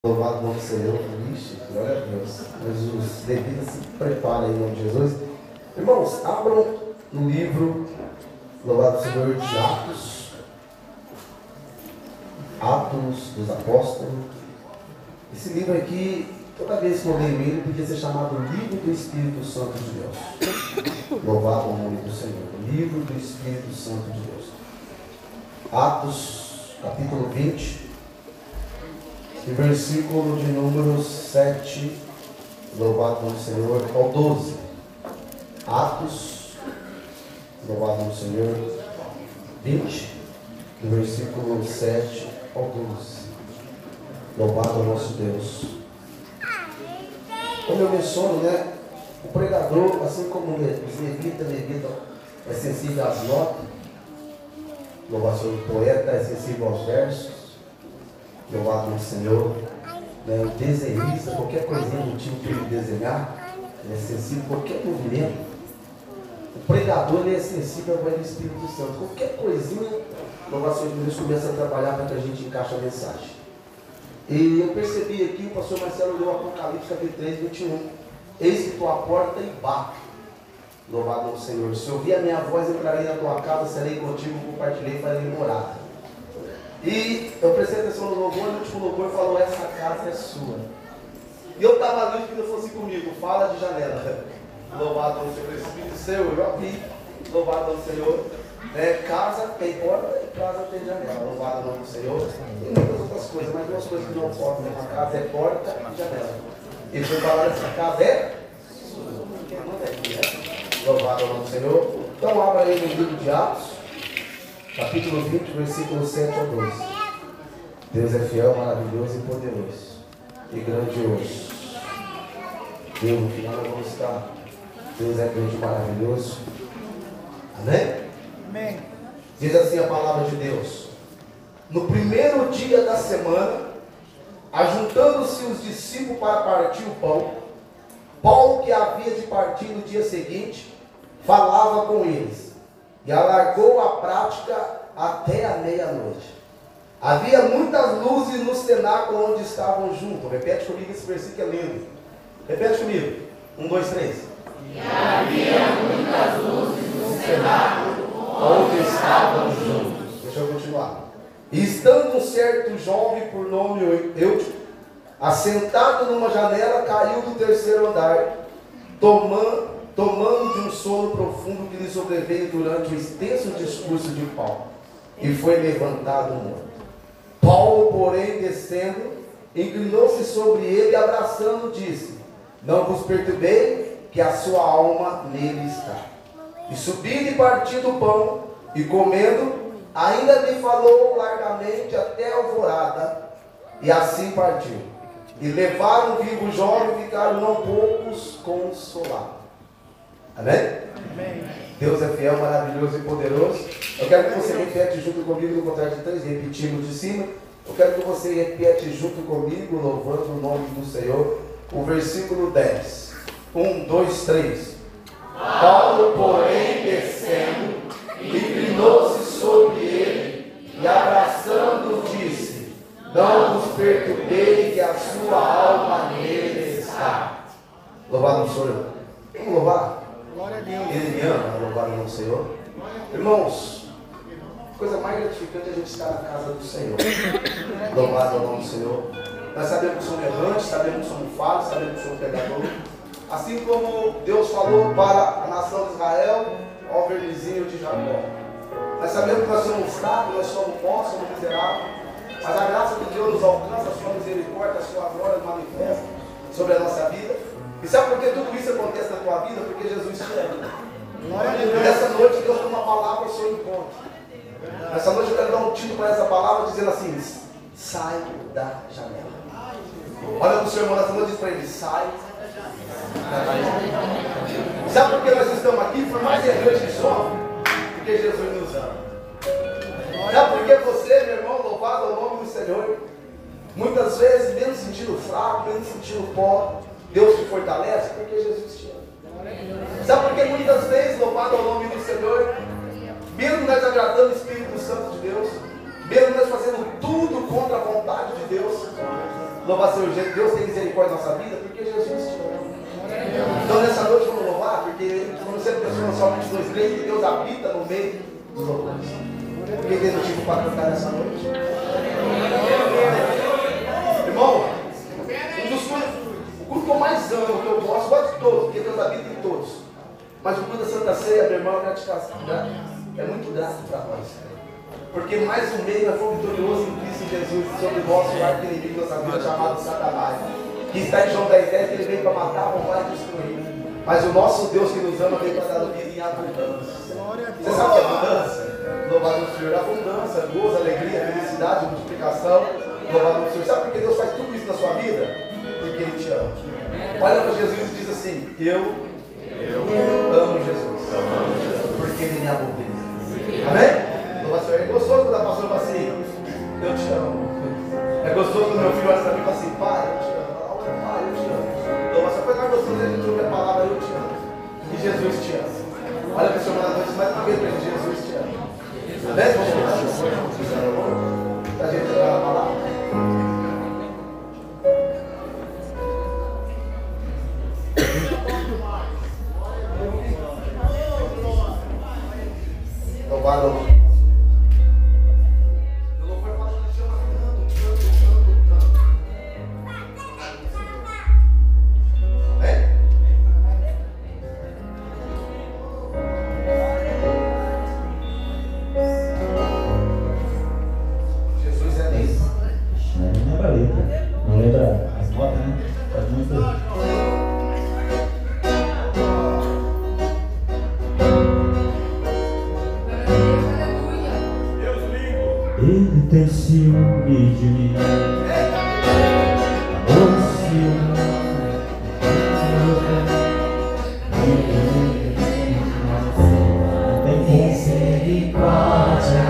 Louvado o nome do Senhor, Cristo, glória a Deus. Mas os levitas se preparem em nome de Jesus. Irmãos, abram no livro, louvado o Senhor, de Atos dos Apóstolos. Esse livro aqui, toda vez que eu leio ele, podia ser chamado Livro do Espírito Santo de Deus. Louvado o nome do Senhor, Livro do Espírito Santo de Deus. Atos, capítulo 20. E versículo de número 7, louvado no Senhor, ao 12. Atos, louvado no Senhor, 20, do versículo 7 ao 12. Louvado o nosso Deus. Como eu menciono, né? O pregador, assim como os levita é sensível às notas. Louvado o Senhor, o poeta é sensível aos versos. Louvado no Senhor, né? O desenhista, qualquer coisinha do tipo que ele desenhar, ele é sensível a qualquer movimento. O pregador, ele é sensível ao Espírito Santo. Qualquer coisinha, louvado seja Deus, começa a trabalhar para que a gente encaixe a mensagem. E eu percebi aqui, o pastor Marcelo leu Apocalipse capítulo 3, 21. Eis que estou à porta e bato. Louvado no Senhor. Se ouvir a minha voz, entrarei na tua casa, serei contigo, compartilhei, farei morada. E eu prestei atenção no louvor, e o último louvor falou: essa casa é sua. E eu estava ali, que ele falou assim comigo: fala de janela. Louvado ao Senhor, Espírito seu, eu aqui. Louvado ao Senhor. Casa tem porta e casa tem janela. Louvado ao nome do Senhor. E muitas outras coisas, mas duas coisas que não podem. Uma casa é porta e janela. Ele foi falar: essa casa é sua. Quem manda aqui, né? Louvado ao nome do Senhor. Então abra aí no livro de Atos, capítulo 20, versículo 7 ao 12. Deus é fiel, maravilhoso e poderoso. E grandioso. Deus, no final nós vamos estar. Deus é grande e maravilhoso. Amém? Amém. Diz assim a palavra de Deus: no primeiro dia da semana, ajuntando-se os discípulos para partir o pão, Paulo, que havia de partir no dia seguinte, falava com eles. E alargou a prática até a meia-noite. Havia muitas luzes no cenáculo onde estavam juntos. Repete comigo, esse versículo é lindo. Repete comigo. 1, 2, 3. E havia muitas luzes no cenáculo onde estavam juntos. Deixa eu continuar. E estando um certo jovem por nome Eutico, assentado numa janela, caiu do terceiro andar, tomando de um sono profundo que lhe sobreveio durante o extenso discurso de Paulo, e foi levantado morto. Paulo, porém, descendo, inclinou-se sobre ele, abraçando, disse: não vos perturbei, que a sua alma nele está. E subindo e partindo o pão, e comendo, ainda lhe falou largamente até a alvorada, e assim partiu. E levaram vivo o jovem, e ficaram não poucos consolados. Amém? Amém? Deus é fiel, maravilhoso e poderoso. Eu quero que você repete junto comigo no contrário de 3, repetimos de cima. Eu quero que você repete junto comigo, louvando o nome do Senhor, o versículo 10. 1, 2, 3. Paulo, porém, descendo, inclinou-se sobre ele e, abraçando-o, disse: não vos perturbei, que a sua alma nele está. Louvado o Senhor. Vamos louvar? Glória a Deus. Ele me ama, louvado o Senhor. Irmãos, a coisa mais gratificante é a gente estar na casa do Senhor. Louvado ao nome do Senhor. Nós sabemos que somos errantes, sabemos que somos falhos, sabemos que somos pecadores. Assim como Deus falou para a nação de Israel, ao vermezinho de Jacó. Nós sabemos que nós somos fracos, nós somos bons, somos miseráveis. Mas a graça de Deus nos alcança, a sua misericórdia, a sua glória manifesta sobre a nossa vida. E sabe por que tudo isso acontece na tua vida? Porque Jesus te ama. E nessa noite Deus tem uma palavra ao seu encontro. Nessa noite eu quero dar um título para essa palavra dizendo assim: sai da janela. Olha para o seu irmão nessa noite e diz para ele: sai da janela. Sabe por que nós estamos aqui? Por mais errante que somos, porque Jesus nos ama. Sabe por que você, meu irmão, louvado ao nome do Senhor, muitas vezes, mesmo sentindo fraco, mesmo sentindo pobre, Deus te fortalece? Porque Jesus te ama. Sabe por que muitas vezes, louvado ao nome do Senhor, mesmo nós agradando o Espírito Santo de Deus, mesmo nós fazendo tudo contra a vontade de Deus, Louvar seu jeito. Deus tem misericórdia na nossa vida porque Jesus te ama. Então nessa noite vamos louvar, porque quando você pensou somente 2, 3, que Deus habita no meio dos louvores. Quem tem motivo para cantar nessa noite? Irmão, o culto que eu mais amo, que eu gosto de todos, porque Deus habita em todos. Mas o culto da Santa Ceia, meu irmão, é muito grato para nós. Porque mais um meio foi vitorioso em Cristo Jesus sobre o nosso arco inimigo da nossa vida, chamado Satanás. Que está em João 10, que ele veio para matar, roubar e destruir. Mas o nosso Deus que nos ama veio para dar vida em abundância. Você sabe o que é abundância? Louvado o Senhor, abundância, gozo, alegria, felicidade, multiplicação. Louvado o Senhor. Sabe por que Deus faz tudo isso na sua vida? Porque Ele te ama. Olha para Jesus e diz assim: eu amo Jesus. Porque Ele me amou. Amém? Louvado o Senhor. É gostoso quando a pastora fala assim: eu te amo. É gostoso quando meu filho olha para mim e fala assim: pai, eu te amo. Pai, eu te amo. Louvado o Senhor. Foi mais gostoso a gente ouvir a palavra: eu te amo. E Jesus te ama. Olha para o Senhor mais uma vez para ele: Jesus te ama. Amém? Vamos lá. A gente vai falar. Louvado. O louvor fala que chama tanto. Amém? Jesus é Deus. Não lembra a letra, não lembra as notas, né? Faz muito. Ele tem ciúme de mim. Amor, ciúme. Tem misericórdia.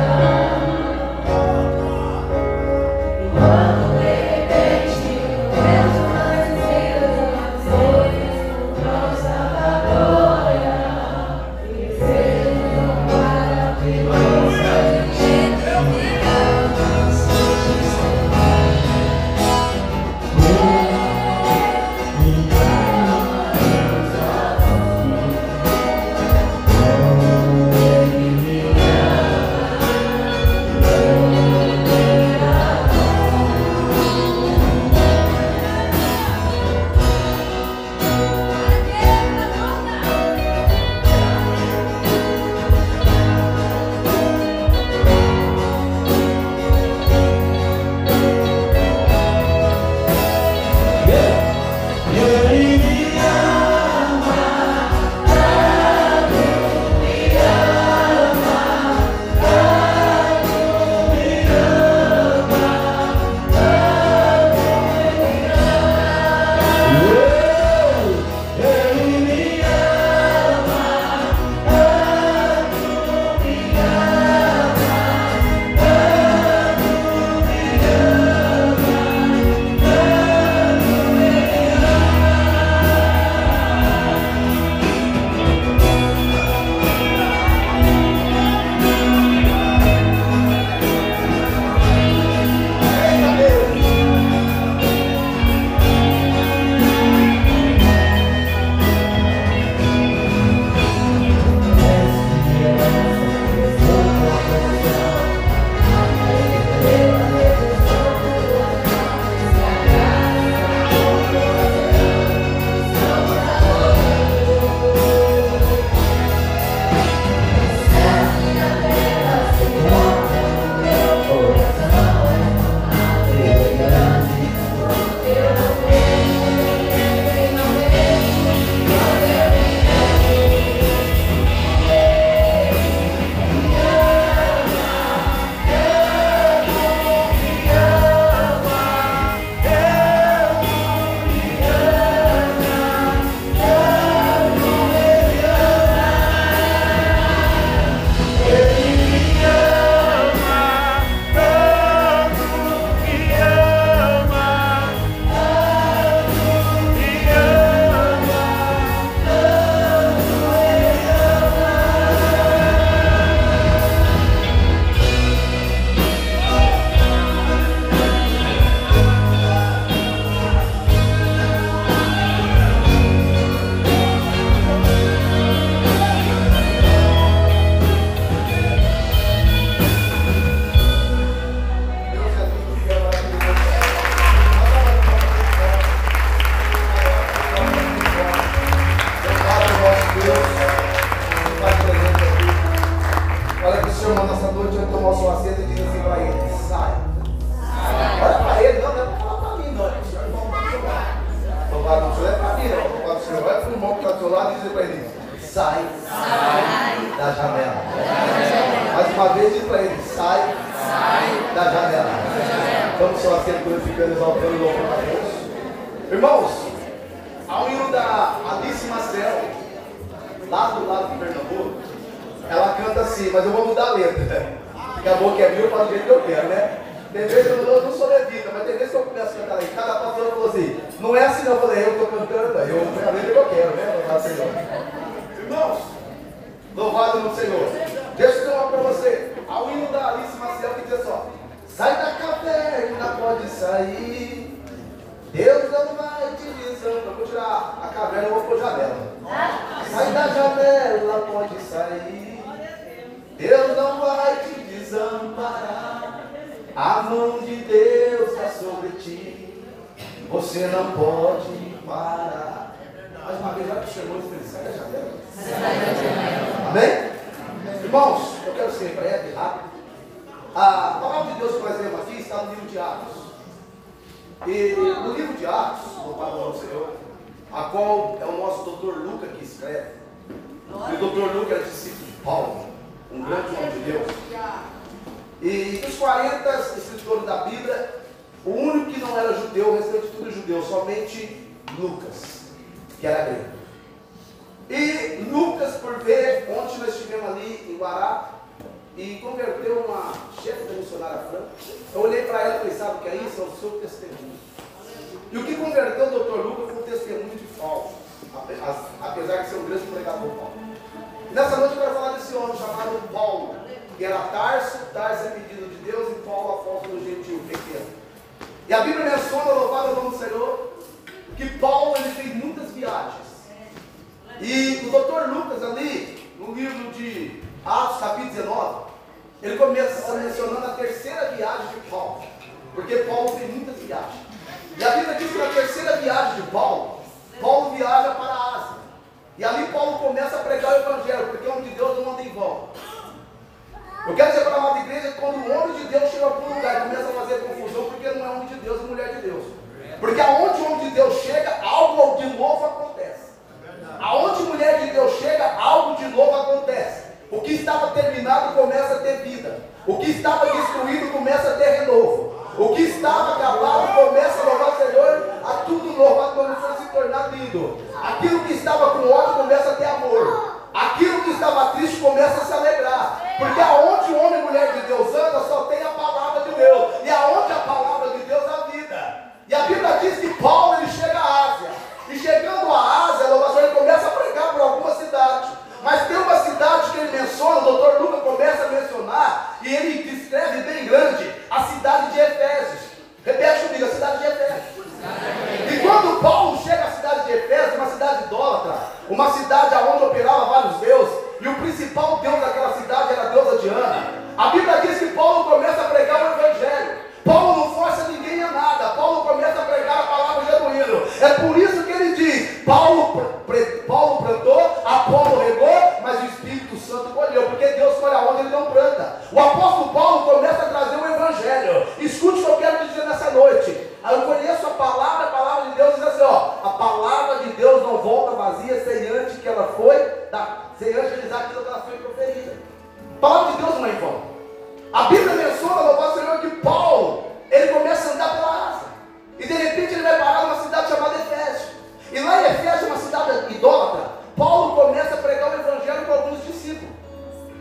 sai da janela. Vamos só sempre glorificando, exaltando e louvando a Deus. Irmãos, ao hino da Alice Marcel, lá do lado de Pernambuco, ela canta assim, mas eu vou mudar a letra. Acabou que é meu, eu faço do jeito que eu quero, né? Tem vezes eu não sou levita, mas tem vezes que eu começo a cantar lá. Cada pastor falou assim, não é assim não. Eu falei, eu estou cantando, eu a letra que eu quero, né? Louvado Senhor. Irmãos, louvado no Senhor. Deixa eu dizer uma para você. Ao hino da Alice Maciel que diz assim, ó, sai da caverna, pode sair. Deus não vai te desamparar. Eu vou tirar a caverna e vou pôr janela. Sai da janela, pode sair. Deus não vai te desamparar. A mão de Deus está sobre ti. Você não pode parar. Mais uma vez, já te chamou de feliz. Sai da janela. Amém? Irmãos, eu quero ser breve, rápido. A palavra de Deus que nós lemos aqui está no livro de Atos. E no livro de Atos, no Padrão do Senhor, a qual é o nosso doutor Lucas que escreve. E o doutor Lucas é discípulo de Paulo, um grande homem de Deus. E dos 40 escritores da Bíblia, o único que não era judeu, o restante tudo judeu, somente Lucas, que era grego. E Lucas, por ver, ontem nós estivemos ali em Guará, e converteu uma chefe da missionária franca. Eu olhei para ela e falei, sabe o que é isso? É o seu testemunho. E o que converteu o doutor Lucas foi um testemunho de Paulo, apesar de ser um grande pregador Paulo. E nessa noite eu quero falar desse homem chamado Paulo, que era Tarso é pedido de Deus, e Paulo apóstolo do gentil pequeno. E a Bíblia menciona, louvado o nome do Senhor, que Paulo ele fez muitas viagens. E o doutor Lucas ali, no livro de Atos capítulo 19, ele começa mencionando a terceira viagem de Paulo, porque Paulo fez muitas viagens. E a Bíblia diz que na terceira viagem de Paulo, Paulo viaja para a Ásia. E ali Paulo começa a pregar o Evangelho, porque o homem de Deus não anda em vão. Eu quero dizer para a amada igreja que quando o homem de Deus chega para um lugar e começa a fazer confusão, porque não é homem de Deus e mulher de Deus. Porque aonde o homem de Deus chega, algo de novo acontece. Aonde mulher de Deus chega, algo de novo acontece. O que estava terminado começa a ter vida. O que estava destruído começa a ter renovo. O que estava acabado começa a louvar o Senhor, a tudo novo, quando for se tornar lindo. Aquilo que estava com ódio começa a ter amor. Aquilo que estava triste começa a se alegrar. Porque aonde o homem e mulher de Deus anda, só tem a palavra de Deus. E aonde a palavra de Deus, a vida. E a Bíblia diz que Paulo ele chega à Ásia. E chegando à Ásia, ele começa a pregar por algumas cidades. Mas tem uma cidade que ele menciona, o doutor Lucas começa a mencionar, e ele descreve bem grande, a cidade de Efésios. Repete comigo, a cidade de Efésios. E quando Paulo chega à cidade de Efésios, uma cidade idólatra, uma cidade onde operava vários deuses, e o principal deus daquela cidade era a deusa Diana, a Bíblia diz que Paulo começa a pregar o Evangelho. Paulo não força ninguém a nada, Paulo começa a pregar a palavra genuína. É por isso que ele diz, Paulo plantou, Apolo regou, mas o Espírito Santo colheu, porque Deus colhe aonde ele não planta. O apóstolo Paulo começa a trazer o Evangelho. Escute o que eu quero dizer nessa noite. Eu conheço a palavra de Deus diz assim, ó, a palavra de Deus não volta vazia sem antes que ela foi, sem antes realizar aquilo que ela foi proferida. A palavra de Deus não é em vão. A Bíblia menciona, louvado Senhor, que Paulo, ele começa a andar pela Ásia. E de repente ele vai parar numa cidade chamada Efésio. E lá em Efésio, uma cidade idólatra, Paulo começa a pregar o Evangelho com alguns discípulos.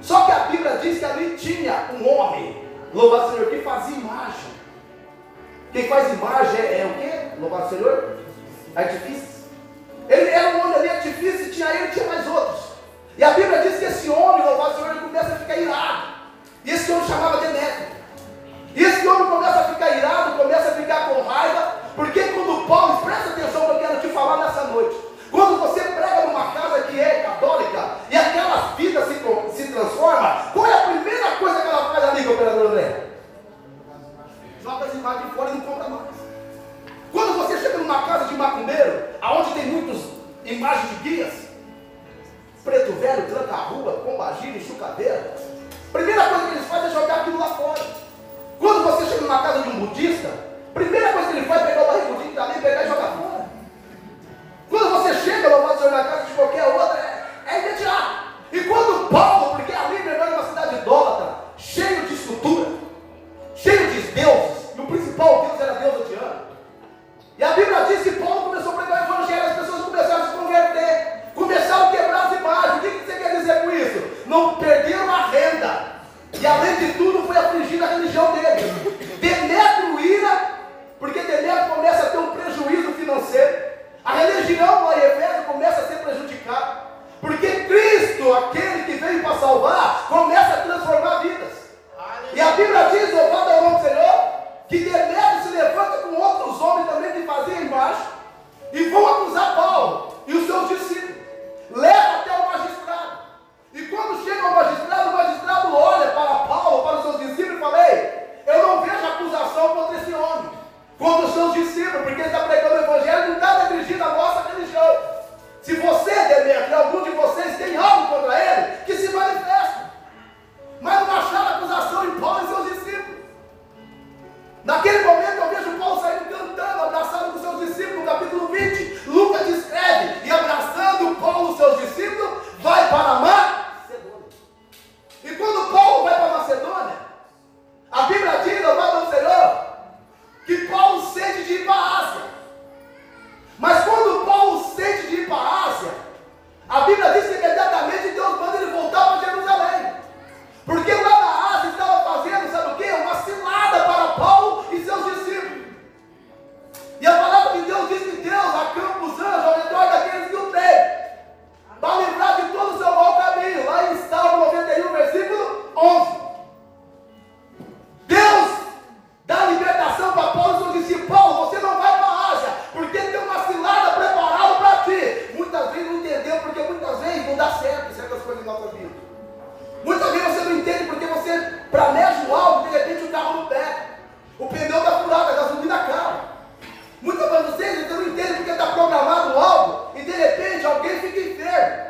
Só que a Bíblia diz que ali tinha um homem, louvado Senhor, que fazia imagem. Quem faz imagem é o quê? Louvado Senhor? Artifício. Ele era um homem ali, artifício, e tinha ele e tinha mais outros. E a Bíblia diz que esse homem, louvado Senhor, ele começa a ficar irado. E esse homem chamava Demétrio. E esse homem começa a ficar irado, começa a ficar com raiva, porque quando Paulo, presta atenção que eu quero te falar nessa noite, quando você prega numa casa que é católica, e aquela vida se transforma, qual é a primeira coisa que ela faz ali, operador André? Joga as imagens fora e não compra mais. Quando você chega numa casa de macumbeiro, onde tem muitas imagens de guias, preto velho, tranca a rua, pombagira, enxucadeira, primeira coisa que eles fazem é jogar aquilo lá fora. Quando você chega numa casa de um budista, primeira coisa que ele faz é pegar o barrigudinho que está ali, pegar e jogar fora. Quando você chega, louvado Senhor, na casa de qualquer outra, é imediato. E quando Paulo, porque ali era uma cidade idólatra, cheio de estrutura, afligir a religião dele. Demétrio ira, porque Demétrio começa a ter um prejuízo financeiro. A religião lá em Efésio começa a ser prejudicada. Porque Cristo, aquele que veio para salvar, começa a transformar vidas. E a Bíblia diz, louvado é o nome do Senhor, que Demétrio se levanta com outros homens também que faziam embaixo e vão acusar Paulo e os seus discípulos. Leva até o magistrado. E quando chega o magistrado olha para Paulo, para os seus discípulos e fala: ei, eu não vejo acusação contra esse homem, contra os seus discípulos, porque ele está pregando o evangelho, não está negligindo a nossa religião. Se você, Demétrio, algum de vocês tem algo contra ele, que se manifeste. Mas não acharam acusação em Paulo e seus discípulos. Naquele momento eu vejo Paulo saindo cantando, abraçado com seus discípulos. No capítulo 20, Lucas descreve: e abraçando Paulo e seus discípulos, vai para Macedônia. E quando Paulo vai para Macedônia, a Bíblia diz, louvado ao Senhor, que Paulo sente de ir para a Ásia. Mas quando Paulo sente de ir para a Ásia, a Bíblia diz que imediatamente Deus manda ele voltar para Jerusalém. Porque lá na Ásia estava fazendo, sabe o quê? Uma cilada para Paulo e seus discípulos. E a palavra de Deus diz que Deus acampa os anjos ao redor daqueles que o têm, para livrar de todo o seu mau caminho. Lá em Salmo 91, versículo 11. Deus dá libertação para Paulo e seus discípulos. Paulo, você não vai para a Ásia, porque tem uma cilada preparada para ti. Muitas vezes não entendeu, porque muitas vezes não dá certo certas coisas em nossa vida. Muitas vezes você não entende porque você planeja algo, de repente o carro não pega, o pneu está furado, a gasolina acaba. Muitas vezes você não entende porque está programado algo e de repente alguém fica enfermo.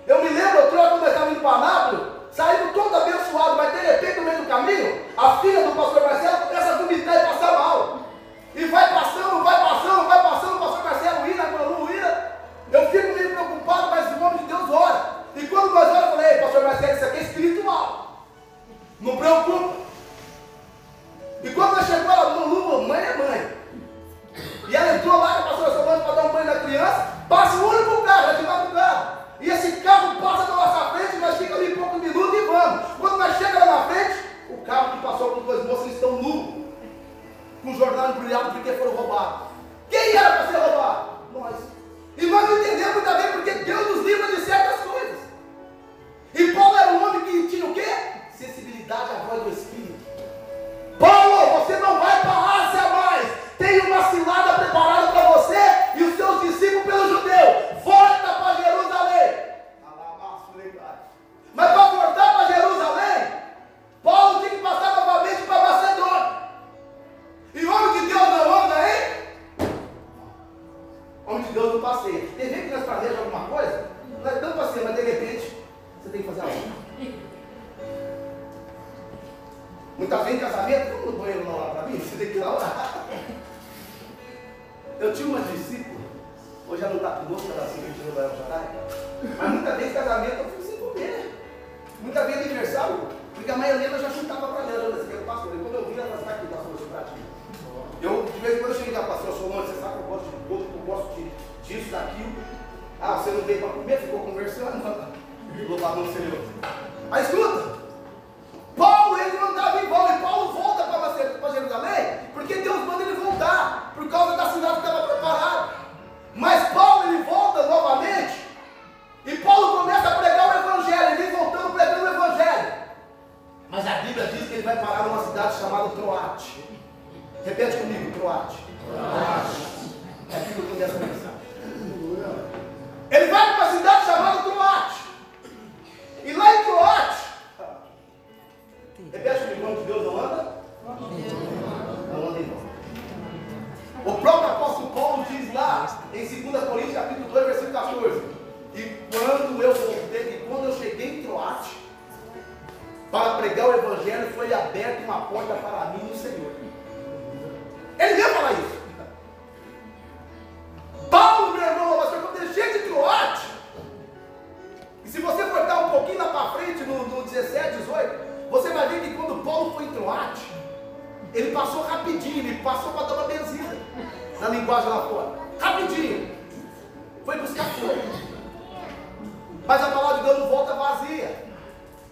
Eu me lembro, quando eu estava indo para Nápoles, saindo todo abençoado, mas de repente no meio do caminho, a filha do pastor Marcelo começa a vomitar e passar mal. E vai passando, o pastor Marcelo ira, não ira. Eu fico meio preocupado, mas o nome de Deus ora. E quando nós oramos, eu falei: ei, pastor Marcelo, isso aqui é espiritual. Não preocupa. E quando nós chegamos, ela falou: mãe é mãe. E ela entrou lá com a pastora Solange para dar um banho na criança. Passa o único carro, já tivemos o carro. E esse carro passa na nossa frente, nós ficamos ali poucos minutos e vamos. Quando nós chegamos lá na frente, o carro que passou com dois moços estão nus, com os jornais embrulhados porque foram roubados. Quem era para ser roubado? Nós. E nós não entendemos muitas vezes porque Deus nos livra de certas coisas. E Paulo era um homem que tinha o quê? Sensibilidade à voz do Espírito. Paulo, você não vai para a Ásia mais. Tem uma cilada preparada para você e os seus discípulos pelo judeu. Volta para Jerusalém. Mas para voltar para Jerusalém, Paulo tinha que passar novamente para Macedônia. E homem de Deus não anda, hein? Homem de Deus não passeia. Tem gente que nós planejamos alguma coisa, nós não passeamos, mas de repente você tem que fazer algo. Muitas vezes em casamento, vamos no banheiro não orar para mim? Você tem que ir lá orar. Eu tinha uma discípula, hoje ela não está conosco, ela assim que tirou da Elcharai, mas muitas vezes casamento eu fui sem comer. Muitas vezes aniversário, porque a mãe Helena já juntava para ela, eu disse: pastor, e quando eu vi ela está aqui, pastor, eu para ti. Eu, de vez em quando eu cheguei a pastor Solange, você sabe que eu gosto de tudo, eu gosto disso, daquilo. Ah, você não veio para comer, ficou conversando. Louvado no Senhor. Mas escuta, Paulo, ele não estava em vão, e Paulo volta para Jerusalém, porque Deus manda ele voltar, por causa da cidade que estava preparada. Mas Paulo, ele volta novamente, e Paulo começa a pregar o evangelho, ele vem voltando pregando o evangelho. Mas a Bíblia diz que ele vai parar numa cidade chamada Troate. Repete comigo: Troate. É aqui que eu começo a mensagem. Ele vai para uma cidade chamada Troate. E lá em Troate, repete comigo: o nome de Deus não anda? Não anda em vão. O próprio apóstolo Paulo diz lá em 2 Coríntios capítulo 2, versículo 14: e quando eu voltei, quando eu cheguei em Troate para pregar o evangelho, foi aberta uma porta para mim no Senhor. Ele veio falar isso. Paulo, meu irmão, mas quando ele chega em Troate, e se você for dar um pouquinho lá para frente, no 17, 18, você vai ver que quando Paulo foi em Troate, ele passou rapidinho, ele passou para dar uma benzina, na linguagem lá fora, rapidinho, foi buscar fogo. Mas a palavra de Deus não volta vazia.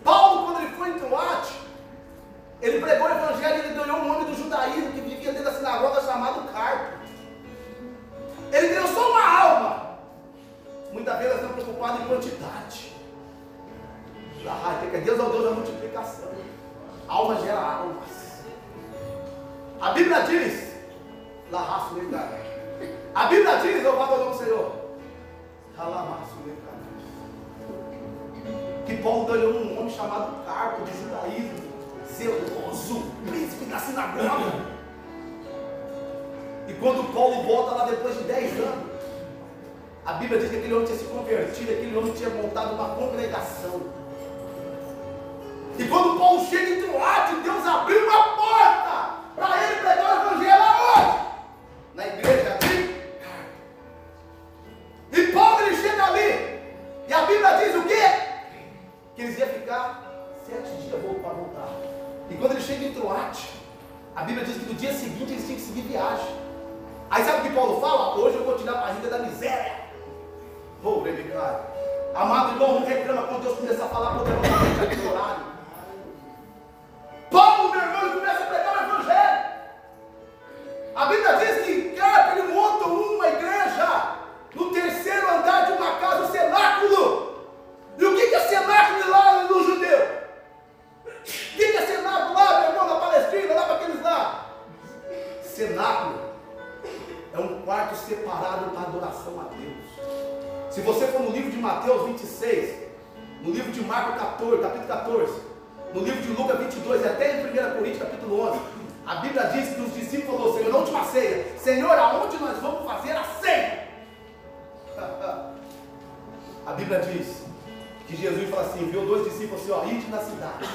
Paulo, quando ele foi em Troate, Ele pregou o evangelho, ele ganhou um homem do judaísmo que vivia dentro da sinagoga chamado Carpo. Ele ganhou só uma alma. Muitas vezes nós estamos preocupados em quantidade. Deus é o Deus da multiplicação. Alma gera almas. A Bíblia diz, a Bíblia diz, louvado o nome do Senhor, que Paulo ganhou um homem chamado Carpo, de judaísmo, zeloso, príncipe da sinagoga. E quando Paulo volta lá depois de 10 anos, a Bíblia diz que aquele homem tinha se convertido, aquele homem tinha montado uma congregação. E quando Paulo chega em Troade, Deus abriu uma porta para ele pregar o evangelho aonde? Na igreja de Carpo. E Paulo ele chega ali, e a Bíblia diz o quê? Que eles iam ficar 7 dias para voltar. E quando ele chega em Troade, a Bíblia diz que no dia seguinte eles tinham que seguir viagem. Aí sabe o que Paulo fala? Hoje eu vou tirar a barriga da miséria. Vou, cara. Amado irmão, não reclama quando Deus começar a falar poderosamente aqui no horário. Paulo, meu irmão, ele começa a pregar o evangelho. A Bíblia diz que Carpo ele monta uma igreja no 3º andar de uma casa, o cenáculo. E o que é cenáculo lá no judeu? O que é cenáculo lá, meu irmão, na Palestina, lá para aqueles lá? Cenáculo é um quarto separado para adoração a Deus. Se você for no livro de Mateus 26, no livro de Marcos 14, capítulo 14, no livro de Lucas 22 e até em 1 Coríntios capítulo 11, a Bíblia diz que os discípulos falaram, Senhor, na última ceia, Senhor, aonde nós vamos fazer a ceia? A Bíblia diz que Jesus fala assim, enviou 2 discípulos assim, ó, ide na cidade,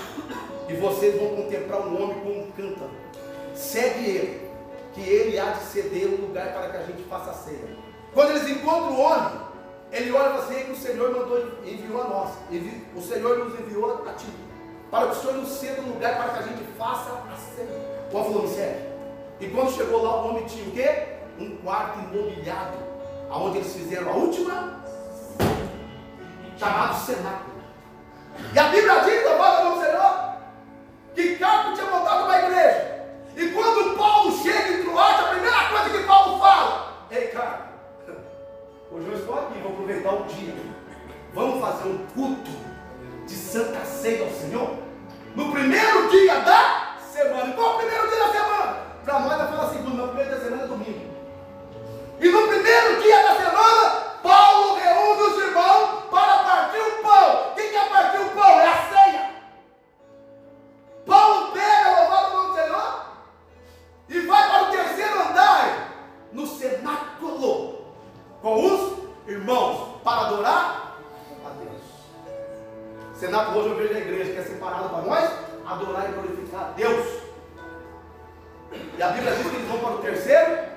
e vocês vão contemplar um homem com um cântaro, segue ele, que ele há de ceder um lugar para que a gente faça a ceia. Quando eles encontram o homem, ele olha e fala assim, que o Senhor enviou a nós, o Senhor nos enviou a ti, para que o Senhor nos ceda um lugar para que a gente faça a ceia. O homem falou, sério. E quando chegou lá, o homem tinha o quê? Um quarto imobiliado, onde eles fizeram a última, chamado cenáculo. E a Bíblia diz, louvado ao Senhor, que Carpo tinha montado uma igreja. E quando Paulo chega em Troade, a primeira coisa que Paulo fala, ei Carpo, hoje eu estou aqui, vou aproveitar o dia, vamos fazer um culto de Santa Ceia ao Senhor, no primeiro dia da semana. E qual é o primeiro dia da semana? Para nós vai falar segunda, mas o primeiro dia da semana é domingo. E no primeiro dia da semana, Paulo reúne os irmãos para partir o pão. O que é partir o pão? É a ceia. Paulo pega, louvado o nome do Senhor, e vai para o 3º andar, no cenáculo, com os irmãos, para adorar a Deus. Cenáculo hoje eu vejo na igreja, que é separado para nós, adorar e glorificar a Deus. E a Bíblia diz que eles vão para o 3º.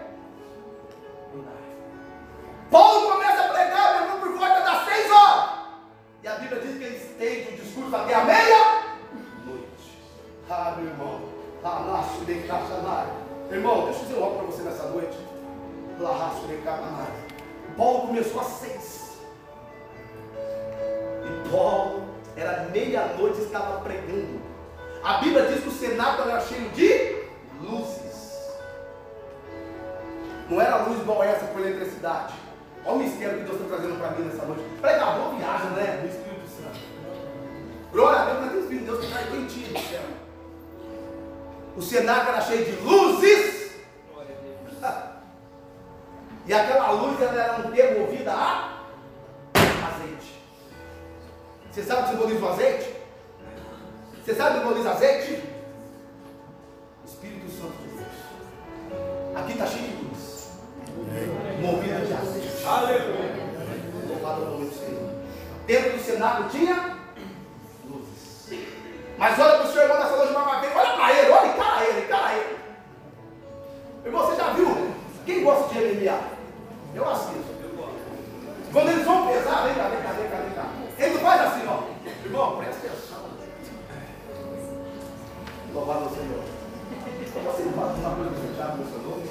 Paulo começa a pregar, meu irmão, por volta das 6 horas. E a Bíblia diz que ele estende o discurso até a meia-noite. Ah, meu irmão, irmão, deixa eu dizer algo para você nessa noite. Paulo começou às 6. E Paulo, era meia-noite, estava pregando. A Bíblia diz que o cenáculo era cheio de luzes. Não era luz igual essa com eletricidade. Olha o mistério que Deus está trazendo para mim nessa noite. Pregador viaja, né? No Espírito Santo. Glória a Deus, mas tem Espírito de Deus que traz quentinho do céu. O cenáculo era cheio de luzes. E aquela luz ela era um quê? Movida a azeite. Você sabe o que simboliza o azeite? Você sabe o que simboliza azeite? Espírito Santo de Deus. Aqui está cheio de luz. Movida de azeite. Aleluia. Louvado o nome do Senhor. Dentro do cenáculo tinha luzes. Mas olha para o seu irmão nessa noite mais uma vez. Olha para ele, olha, encara ele, encara ele. Irmão, você já viu? Quem gosta de MMA? Eu assisto. Quando eles vão pesar, vem cá. Ele não faz assim, ó. Irmão, presta atenção. Louvado ao Senhor. Você não faz uma coisa que você já mencionou?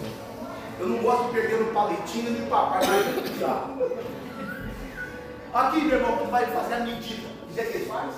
Eu não gosto de perder no palitinho nem no papai. Aqui, meu irmão, tu vai fazer a medida. Do jeito que ele faz?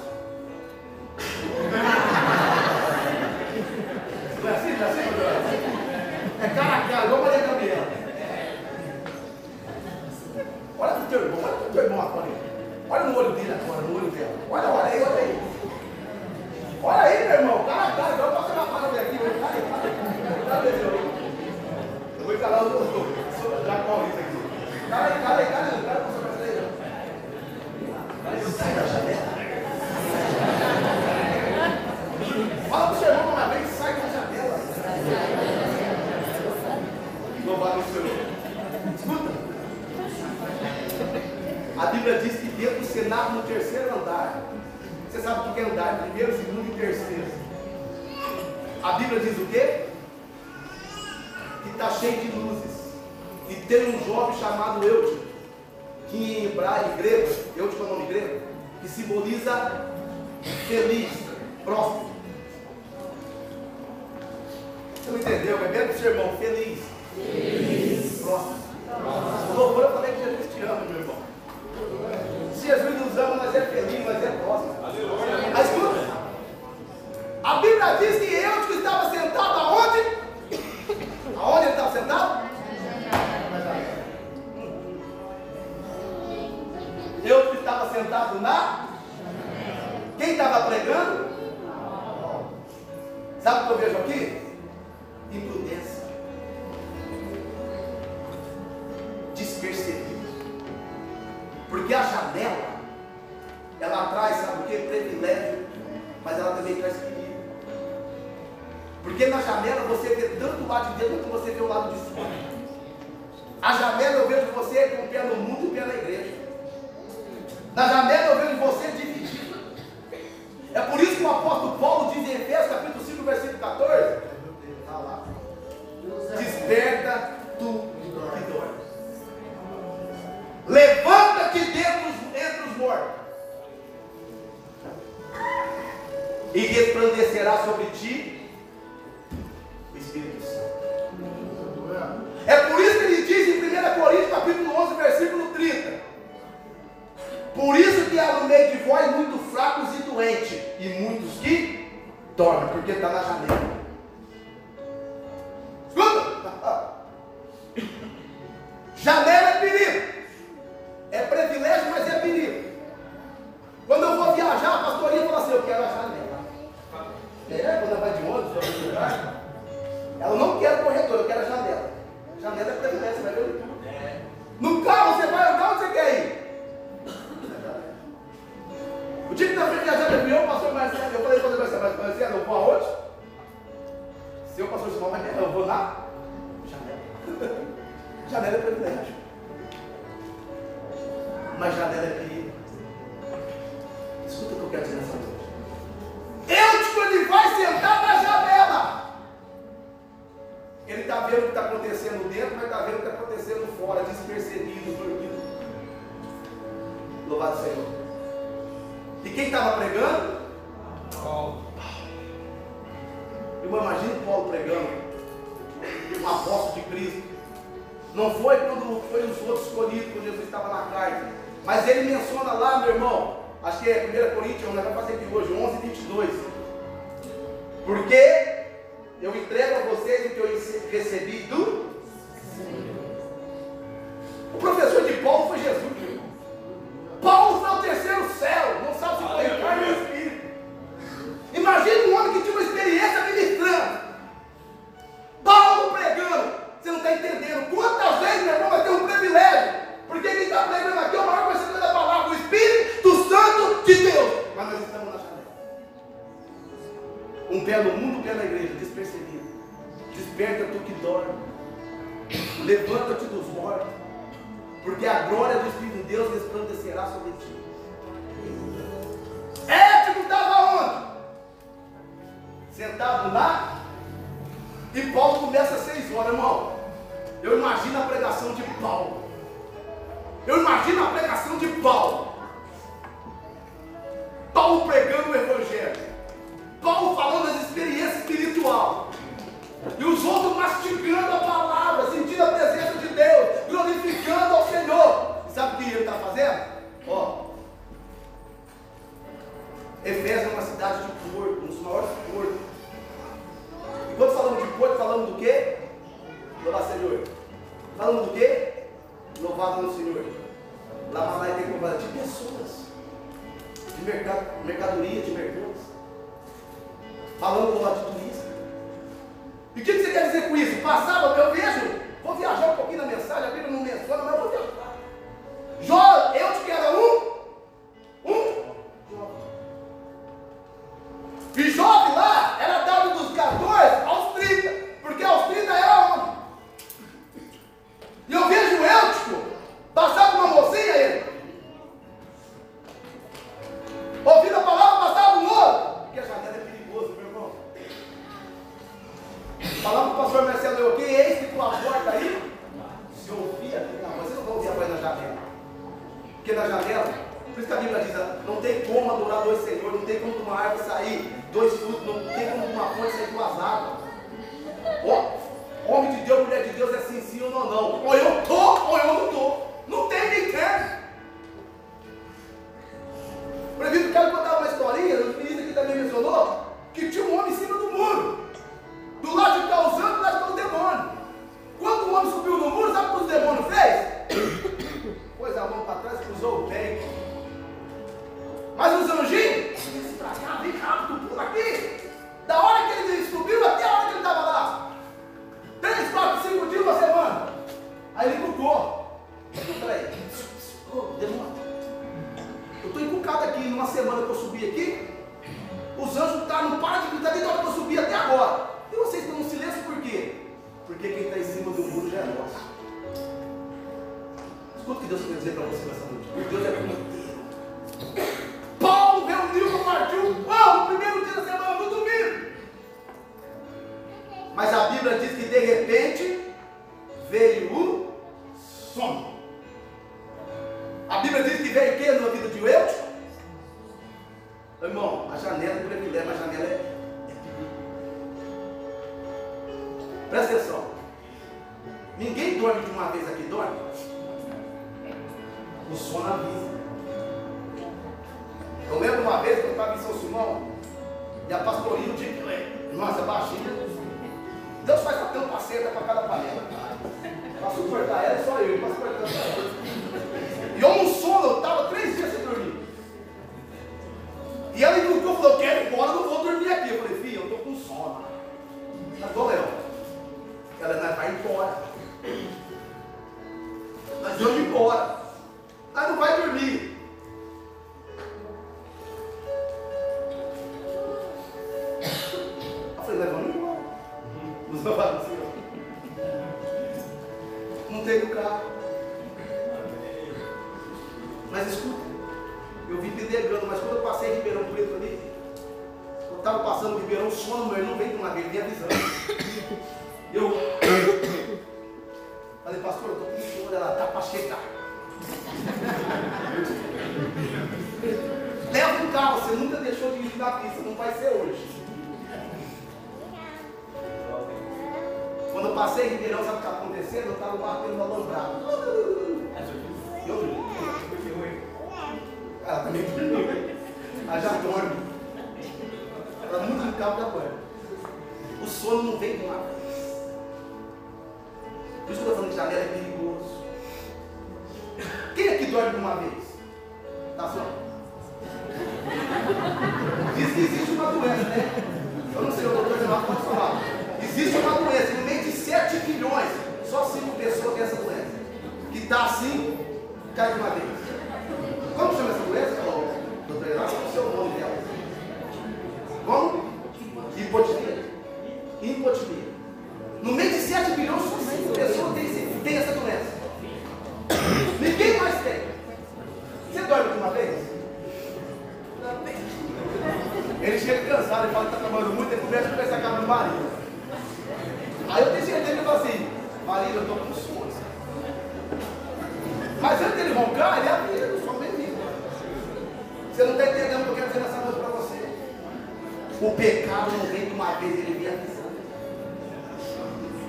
A Bíblia diz que dentro do cenáculo, no terceiro andar, você sabe o que é andar? Primeiro, segundo e terceiro. A Bíblia diz o quê? Que está cheio de luzes. E tem um jovem chamado Eutico, que em hebraico e grego, Eutico é o nome grego, que simboliza feliz, próspero. Você não entendeu? É bem para o seu irmão, feliz, próspero. No louvor eu falei que Jesus te ama, meu irmão. Se Jesus nos ama, nós é feliz, nós é próspero. Mas escuta, a Bíblia diz que Eutico estava sentado aonde? Aonde ele estava sentado? Eutico estava sentado na? Quem estava pregando? Sabe o que eu vejo aqui? Imprudência, despercebido. Porque a janela, ela traz, sabe o que? Privilégio, mas ela também traz perigo. Porque na janela você vê tanto o lado de dentro quanto você vê o lado de fora. A janela eu vejo você com o pé no mundo e o pé na igreja. Na janela eu vejo você dividido. É por isso que o apóstolo Paulo diz em Efésios capítulo 5, versículo 14: desperta tu que dormes, levanta-te entre os mortos, e resplandecerá sobre ti o Espírito Santo. É por isso que ele diz em 1 Coríntios capítulo 11, versículo 30: por isso que há no meio de vós muitos fracos e doentes, e muitos que dormem, porque está na janela. Escuta! Janela é perigo. É privilégio, mas é perigo. Quando eu vou viajar, a pastorinha fala assim: eu quero a janela. Quando ela vai de ônibus, ela não quer o corredor, eu quero a janela. Janela é privilégio, você vai ver tudo. No carro você vai andar, onde você quer ir? O dia que nós fomos viajar de avião, pastor Marcelo, eu falei para o pastor Marcelo, eu vou aonde? Se o pastor Simão vai querer, eu vou na janela. Janela é privilégio, mas janela é perigo. Escuta o que eu quero dizer nessa noite. Eutico, ele vai sentar na janela. Ele está vendo o que está acontecendo dentro, mas está vendo o que está acontecendo fora, despercebido, dormido. Louvado Senhor. E quem estava pregando? Paulo. Eu imagino Paulo pregando, um apóstolo de Cristo. Não foi quando foi os outros escolhidos, quando Jesus estava na carne. Mas ele menciona lá, meu irmão, acho que é 1 Coríntios, nós vamos fazer aqui hoje, 11, 22. Porque eu entrego a vocês o que eu recebi do Senhor. O professor de Paulo foi Jesus, meu irmão. Paulo foi ao terceiro céu, não sabe se foi em carne ou espírito. Imagina um homem que tinha uma experiência ministrando. Paulo pregando. Você não está entendendo. Quantas vezes, meu irmão, vai ter um privilégio? Porque quem está pregando aqui é o maior conhecedor da palavra, o Espírito Santo de Deus. Mas nós estamos na janela. Um pé no mundo, um pé na igreja, despercebido. Desperta tu que dorme. Levanta-te dos mortos. Porque a glória do Espírito de Deus resplandecerá sobre ti. Ético estava onde? Sentado lá. E Paulo começa às 6 horas, irmão. Eu imagino a pregação de Paulo. Eu imagino a pregação de Paulo. Paulo pregando o Evangelho. Paulo falando das experiências espirituais. E os outros mastigando a palavra, sentindo a presença de Deus, glorificando ao Senhor. E sabe o que ele está fazendo? Ó, Efésio é uma cidade de porto, um dos maiores portos. E quando falamos de porto, falamos do quê? Louvado Senhor. Falamos do quê? Louvado no Senhor. Lá vai ter comprado de pessoas, de mercadoria, de mercados. Falando do lado de turista. E o que você quer dizer com isso? Passava, eu vejo, vou viajar um pouquinho na mensagem, a Bíblia não menciona, mas eu vou viajar. Eu que era um jovem. E jovem lá era dado dos 14 aos 30, porque aos 30 era homem. E eu vejo o Eutico passar com uma mocinha, ele Falava para o pastor Marcelo, eu aqui, eis que tua porta aí. Se ouvia, não, mas você não vai ouvir a voz na janela. Porque na janela, por isso que a Bíblia diz, não tem como adorar dois senhores, não tem como de uma árvore sair dois frutos, não tem como de uma fonte sair duas águas. Homem de Deus, mulher de Deus é sim, sim ou não. Ou eu estou, ou eu não estou. Não tem nem termo. Previno, quero contar uma historinha, o ministro aqui também mencionou, que tinha um homem em cima do muro. Do lado de cá os anjos, do lado de cá o demônio. Quando o homem subiu no muro, sabe o que o demônio fez? Pôs a mão para trás, cruzou o peito. Mas os anjinhos, pra cá, vem rápido, pula aqui. Da hora que ele subiu até a hora que ele estava lá. 3, 4, 5 dias, uma semana. Aí ele mudou. Peraí. Demônio. Eu estou encucado aqui, numa semana que eu subi aqui. Os anjos não param de gritar desde a hora que eu subi até agora. E vocês estão em silêncio por quê? Porque quem está em cima do muro já é nosso. Escuta o que Deus quer dizer para você nessa noite. Porque Deus é inteiro. Paulo reuniu, partiu o pão no primeiro dia da semana, no domingo. Mas a Bíblia diz que de repente veio o sono. A Bíblia diz que veio o que na vida de Eutico? Irmão, a janela do privilégio, a janela é presta atenção. Ninguém dorme de uma vez aqui, dorme? O sono avisa. Eu lembro uma vez que eu estava em São Simão e a pastorinha tinha que ler. Nossa, baixinha. Deus faz a tampa certa para cada panela. Para suportar ela é só eu, para suportar ela. E eu no sono, eu estava 3 dias sem dormir. E ela indicou e falou, eu quero ir embora, não vou dormir aqui. Eu falei, filha, eu estou com sono. Ela falou, Léo, ela vai embora. Nós vamos embora. Ela não vai dormir. Eu falei, nós vamos embora. Nos levaram assim, ó. Não tem no carro. Mas escuta, eu vim pedregando, mas quando eu passei em Ribeirão Preto ali, eu estava passando Ribeirão, o sono, meu irmão veio de uma vez, me avisando. Eu falei, pastor, eu estou com sono, ela está para chegar. Leva um carro, você nunca deixou de ir na pista, não vai ser hoje. Quando eu passei em Ribeirão, sabe o que estava acontecendo? Eu estava batendo no alambrado. Ela também dormiu. Ela já dorme. Ela nunca no carro da banha. O sono não vem de uma vez. Por isso que eu estou falando que janela é perigoso. Quem aqui dorme de uma vez? Tá só? Diz que existe uma doença, né? Eu não sei, o doutor Renato pode falar. Existe uma doença, no meio de 7 bilhões, só 5 pessoas têm essa doença. Que está assim, cai de uma vez. Como chama essa doença? Doutor Renato, qual é o seu nome dela? Como? Hipotimia. Hipotimia. No meio de 7 bilhões, só 5 pessoas têm essa doença. Ninguém mais tem. Você dorme de uma vez? Ele chega cansado e fala que está trabalhando muito, ele começa a conversar com o marido. Aí eu tenho certeza que ele fala assim, marido, eu estou com sono. Mas antes dele roncar, ele avisa do sono bem-vindo. Você não está entendendo o que eu quero dizer nessa noite para você. O pecado não vem de uma vez, ele vem avisando.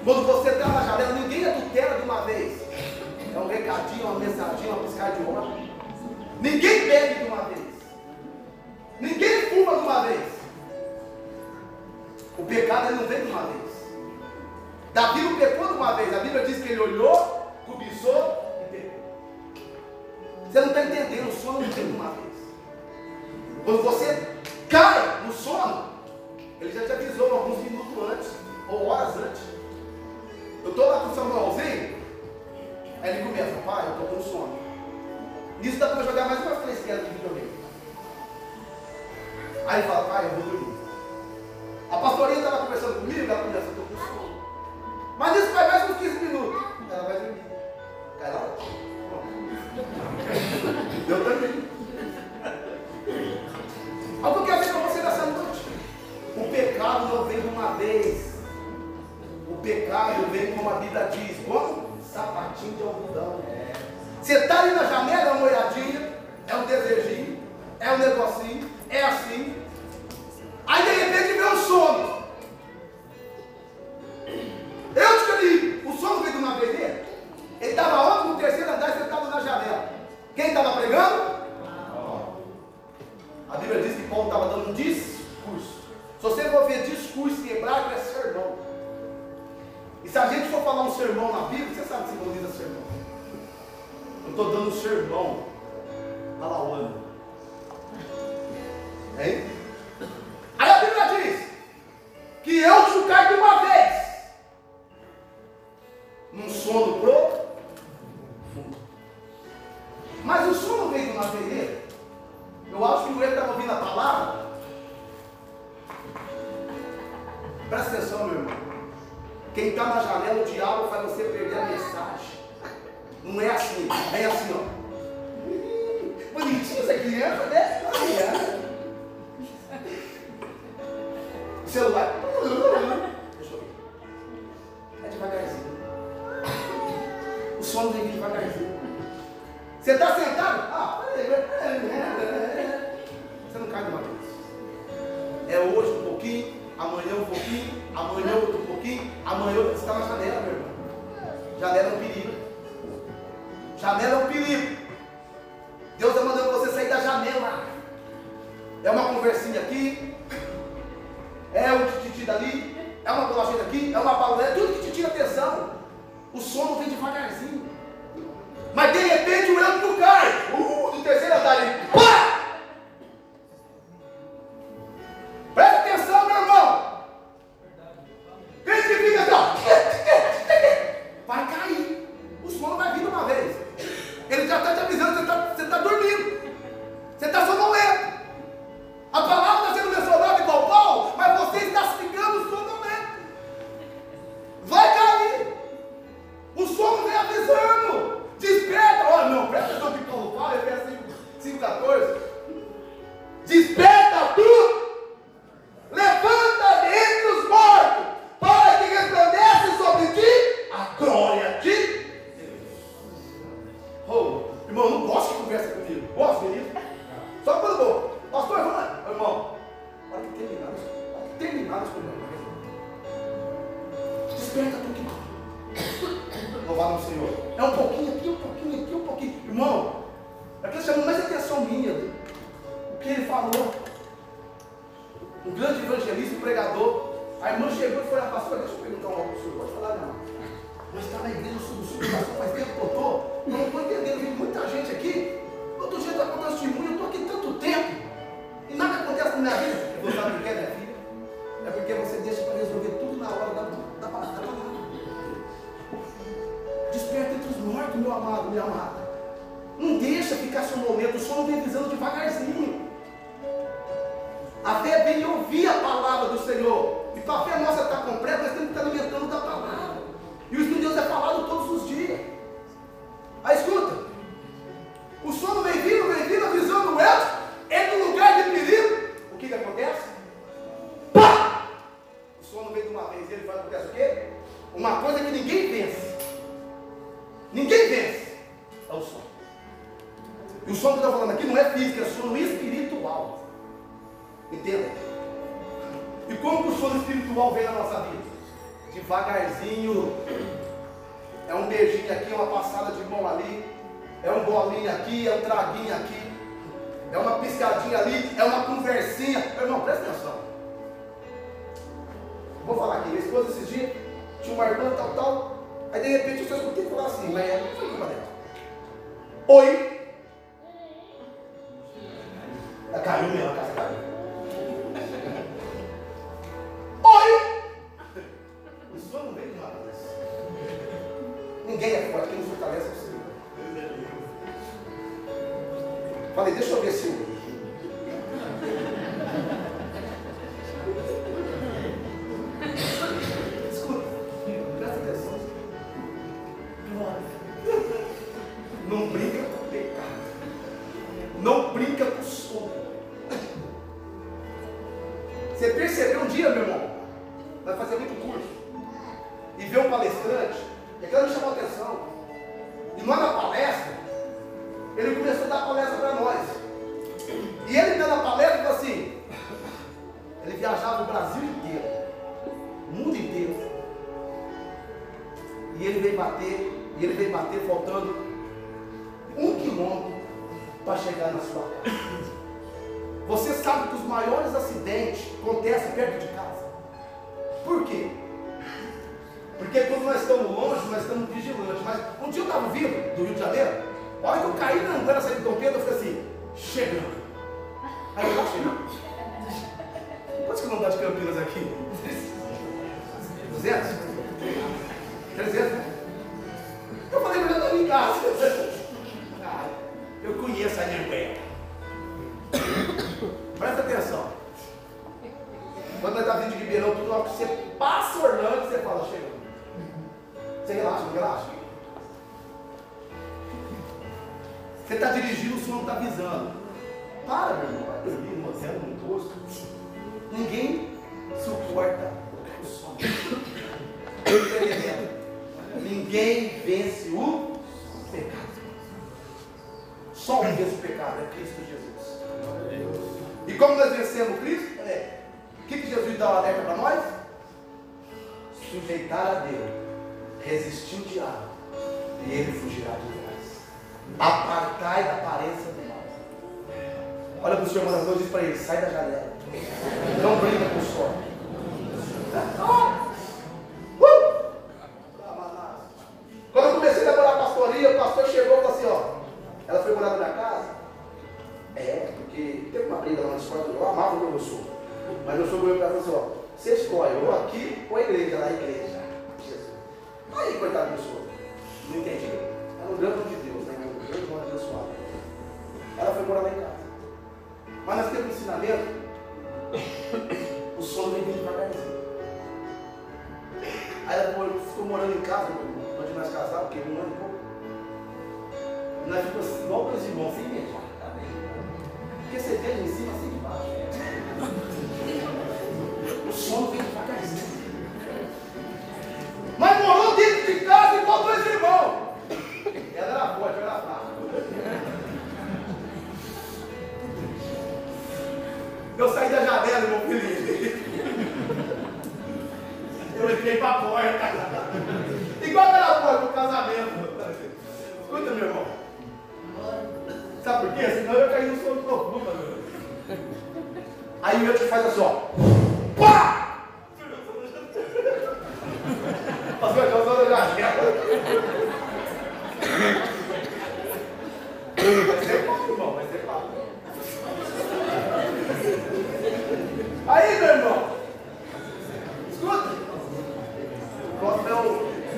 Quando você está na janela, ninguém adultera de uma vez. É um recadinho, uma mensadinha, uma piscar de olho. Ninguém bebe de uma vez. Ninguém fuma de uma vez. O pecado ele não vem de uma vez. Davi não pecou de uma vez. A Bíblia diz que ele olhou, cobiçou e pecou. Você não está entendendo, o sono não vem de uma vez. Quando você cai no sono, ele já te avisou alguns minutos antes, ou horas antes. Eu estou lá com o Samuelzinho, aí ele começa, pai, eu estou com sono. Nisso dá para jogar mais umas 3 quedas de videogame. Aí ele fala, pai, eu vou dormir. A pastorinha estava conversando comigo, ela começa, eu estou com sono. Mas isso vai mais uns 15 minutos. Ela vai dormir. Cai lá. Eu também. Algo que eu quero dizer para você nessa noite. O pecado não vem de uma vez. pecado vem, como a Bíblia diz, como sapatinho de algodão. Você está ali na janela, é uma olhadinha, é um desejinho, é um negocinho, é assim. Aí de repente vem um sono. Eu te digo, o sono veio de uma vez dele. Ele estava ontem no terceiro andar, sentado na janela. Quem estava pregando? A Bíblia diz que Paulo estava dando um discurso. Se você for ver discurso em hebraico, é sermão. E se a gente for falar um sermão na Bíblia, você sabe o que simboliza sermão. Eu estou dando um sermão. Alauano. Hein? Aí a Bíblia diz que eu te caí de uma vez num sono profundo. Mas o sono veio de uma vez dele. Eu acho que o ele estava ouvindo a palavra. Presta atenção, meu irmão. Quem está na janela, o diabo faz você perder a mensagem. Não é assim, é assim, ó. Bonitinho essa criança, né? O celular. Deixa eu ver. É devagarzinho. O sono vem devagarzinho. Você está sentado? Você não cai de uma vez. É hoje um pouquinho, amanhã um pouquinho, amanhã outro pouquinho, amanhã outro. Você está na janela, meu irmão. Janela é um perigo. Janela é um perigo. Deus está mandando você sair da janela. É uma conversinha aqui, é um tititi dali, é uma bolachinha daqui, é uma balé, tudo que te tira atenção. O sono vem devagarzinho. Mas de repente o ânimo cai. Do terceiro andar ele. Pá! Presta atenção, meu irmão. Quem que fica assim, ó, vai cair. O sono vai vir de uma vez. Ele já está te avisando, você está dormindo. Você está sonolento. A palavra está sendo mencionada igual Paulo, mas você está ficando sonolento. Vai cair. O sono vem avisando. Desperta. Olha, não, presta atenção que Paulo fala, Efésios 5,14. Desperta tu. Levanta dentre os mortos, para que resplandece sobre ti a glória de Deus. Oh, irmão, não gosto de conversa comigo. Gosto, querido? Só quando vou. Pastor, vamos lá. Irmão, olha que terminar os problemas. Desperta tu que louvado ao Senhor. É um pouquinho aqui, um pouquinho aqui, um pouquinho. Irmão, é que chamou mais atenção minha. O que ele falou. Um grande evangelista, um pregador. A irmã chegou e falou: pastor, deixa eu perguntar algo para o senhor. Pode falar, não. Mas está na igreja sul, pastor, faz tempo que eu estou. Não estou entendendo, vem muita gente aqui. Outro dia está contando testemunho, eu estou aqui tanto tempo. E nada acontece na minha vida. E você sabe o que é, minha filha? É porque você deixa para resolver tudo na hora da palavra. Desperta entre os mortos, meu amado, minha amada. Não deixa ficar sonolento. O sono vem avisando devagarzinho. A fé vem ouvir a palavra do Senhor. E para a fé nossa estar completa, nós temos que estar alimentando da palavra. E o Espírito de Deus é falado todos os dias. Aí escuta. O sono vem vindo, avisando o Elton. É no lugar de perigo. O que acontece? Pá! O sono vem de uma vez. E ele faz, acontece o quê? Uma coisa que ninguém vence. Ninguém vence. É o sono. E o sono que eu estou falando aqui não é físico, é sono espiritual. Entenda? E como que o sono espiritual vem na nossa vida? Devagarzinho. É um beijinho aqui, uma passada de mão ali. É um bolinho aqui, é um traguinho aqui. É uma piscadinha ali, é uma conversinha. Meu irmão, presta atenção. Vou falar aqui, minha esposa esses dias tinha uma irmã, tal. Aí de repente eu só escutei falar assim, mas não foi culpa dela. Oi. Ela caiu mesmo, a casa caiu. Oi. O sono não veio de uma vez. Ninguém é forte, quem nos fortalece é o Senhor. Falei, deixa eu ver se eu... Escuta, presta atenção. Não brinca com o pecado. Não brinca com o sono. Você percebeu um dia, meu irmão? Vai fazer muito curso. E vê um palestrante, e aquilo me chamou a atenção. E numa da palestra, ele começou a dar palestra para nós. E ele dando a palestra, falou assim, ele viajava o Brasil inteiro, o mundo inteiro. E ele veio bater faltando 1 quilômetro para chegar na sua casa. Você sabe que os maiores acidentes acontecem perto de casa. Por quê? Porque quando nós estamos longe, nós estamos vigilantes. Mas um dia eu estava vindo do Rio de Janeiro, a hora que eu caí na Anguera, saí de Dom Pedro, eu falei assim, chegando. Aí eu estava chegando. Quantos quilômetros de Campinas aqui? 200? 300, né? Eu falei, mas eu estou em casa. Eu conheço a Anguera. Presta atenção. Quando nós estamos vindo de Ribeirão, tudo lá que você passa Orlando, você fala, chega. Você relaxa, não relaxa. Você está dirigindo, o som não está avisando. Para, meu irmão, vai dormir no hotel, no posto. Ninguém suporta o som. Ninguém vence o pecado. Só um vence o pecado, é Cristo Jesus. E como nós vencemos Cristo? O que Jesus dá uma alerta para nós? Sujeitar a Deus, resistir o diabo, e ele fugirá de nós. Apartai da aparência do mal. Olha para o Senhor morador e diz para ele: sai da janela, não brinca com o sol. Quando eu comecei a namorar a pastoria, o pastor chegou e falou assim: ó, ela foi morar na minha casa. Porque teve uma briga lá na escola, eu amava o meu sogro. Mas meu sogro veio para mim e falou assim: ó, você escolhe, ou aqui ou a igreja, lá a igreja. Jesus. Aí, coitado do meu sogro, não entendi. Era um grande de Deus, né? Um grande nome abençoado. Ela foi morar lá em casa. Mas nós temos um ensinamento, o sono vem vindo devagarzinho. Aí ela ficou morando em casa, onde nós casávamos, porque 1 ano e pouco. E nós ficamos assim, igual meus irmãos, sem mesmo. Porque você vê em cima, assim de baixo. O sono vem devagarzinho. Mas morou dentro de casa igual 2 irmãos. Ela era forte, eu era fraca. Eu saí da janela, irmão Felipe. Eu entrei para a porta. Igual aquela porta do casamento. Escuta, meu irmão. Sabe por quê? Senão eu ia cair no sono profundo. Aí o outro faz assim, ó. Pá! Passou a janela da janela. Vai ser papo, irmão. Vai ser papo. Aí, meu irmão. Escuta.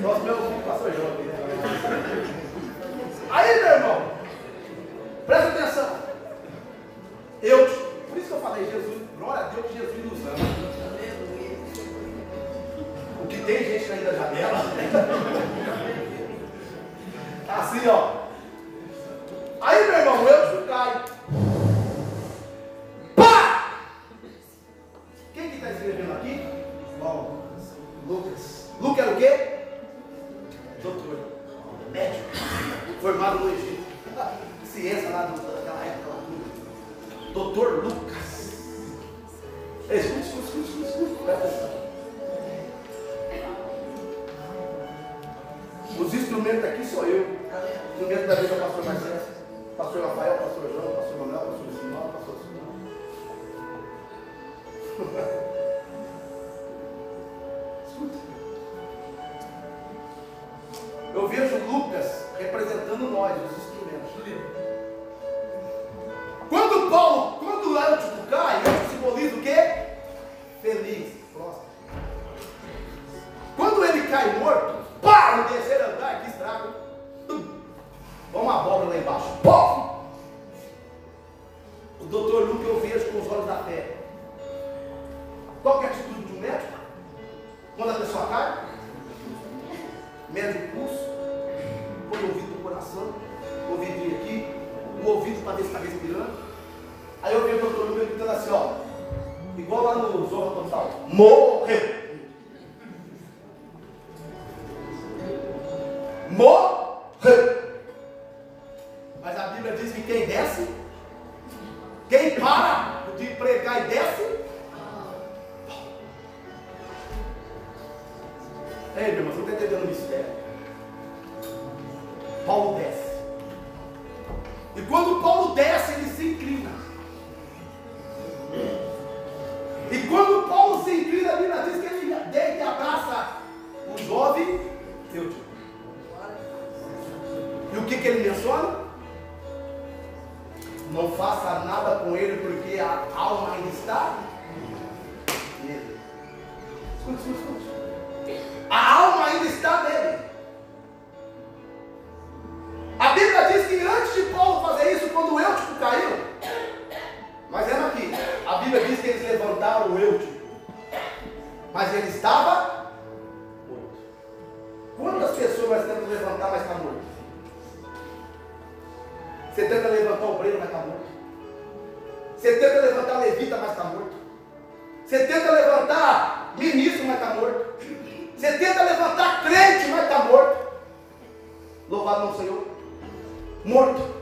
Nosso meu pastor João. Aí, meu irmão. Presta atenção. Por isso que eu falei, Jesus, glória a Deus que Jesus nos ama. O que tem gente aí da janela. Assim, ó. Aí, meu irmão, eu cai. Pá! Quem que está escrevendo aqui? Bom, Lucas. Lucas era o quê? Doutor. Médico. Formado no Egito. Ciência lá daquela época. Doutor Lucas. Escute. Presta atenção. Os instrumentos aqui sou eu. O instrumento da vez é o pastor Marcelo, pastor Rafael, pastor João, pastor Manuel, pastor Simão, pastor Simão. Escuta. Eu vejo Lucas representando nós, os instrumentos. Quando o Antico cai, ele simboliza o quê? Feliz, próximo. Quando ele cai morto, pá, no terceiro andar, que estraga. Vamos uma abóbora lá embaixo. Pô! O doutor Lucas eu vejo com os olhos da fé. Qual que é a atitude de um médico? Quando a pessoa cai, mede o pulso, põe o ouvido no coração, o ouvidinho aqui, o ouvido para ver se está respirando. Aí eu vejo o doutor Lucas gritando assim, ó, igual lá no Zorro Total: morreu! morreu. Mas a Bíblia diz que quem desce, quem para de pregar e desce. Ei, meu irmão, você não está entendendo o mistério. Paulo desce. E quando Paulo desce, ele se inclina. E quando Paulo se inclina, a Bíblia diz que ele deita e abraça o jovem Eutico. E o que ele menciona? Não faça nada com ele, porque a alma ainda está nele. Escute. A alma ainda está nele. A Bíblia diz que antes de Paulo fazer isso, quando o Eutico caiu, mas lembra aqui, a Bíblia diz que eles levantaram o Eutico, mas ele estava morto. Quantas pessoas nós temos que levantar, mas está morto? Você tenta levantar o obreiro, mas está morto. Você tenta levantar levita, mas está morto. Você tenta levantar ministro, mas está morto. Você tenta levantar crente, mas está morto. Louvado não Senhor. Morto.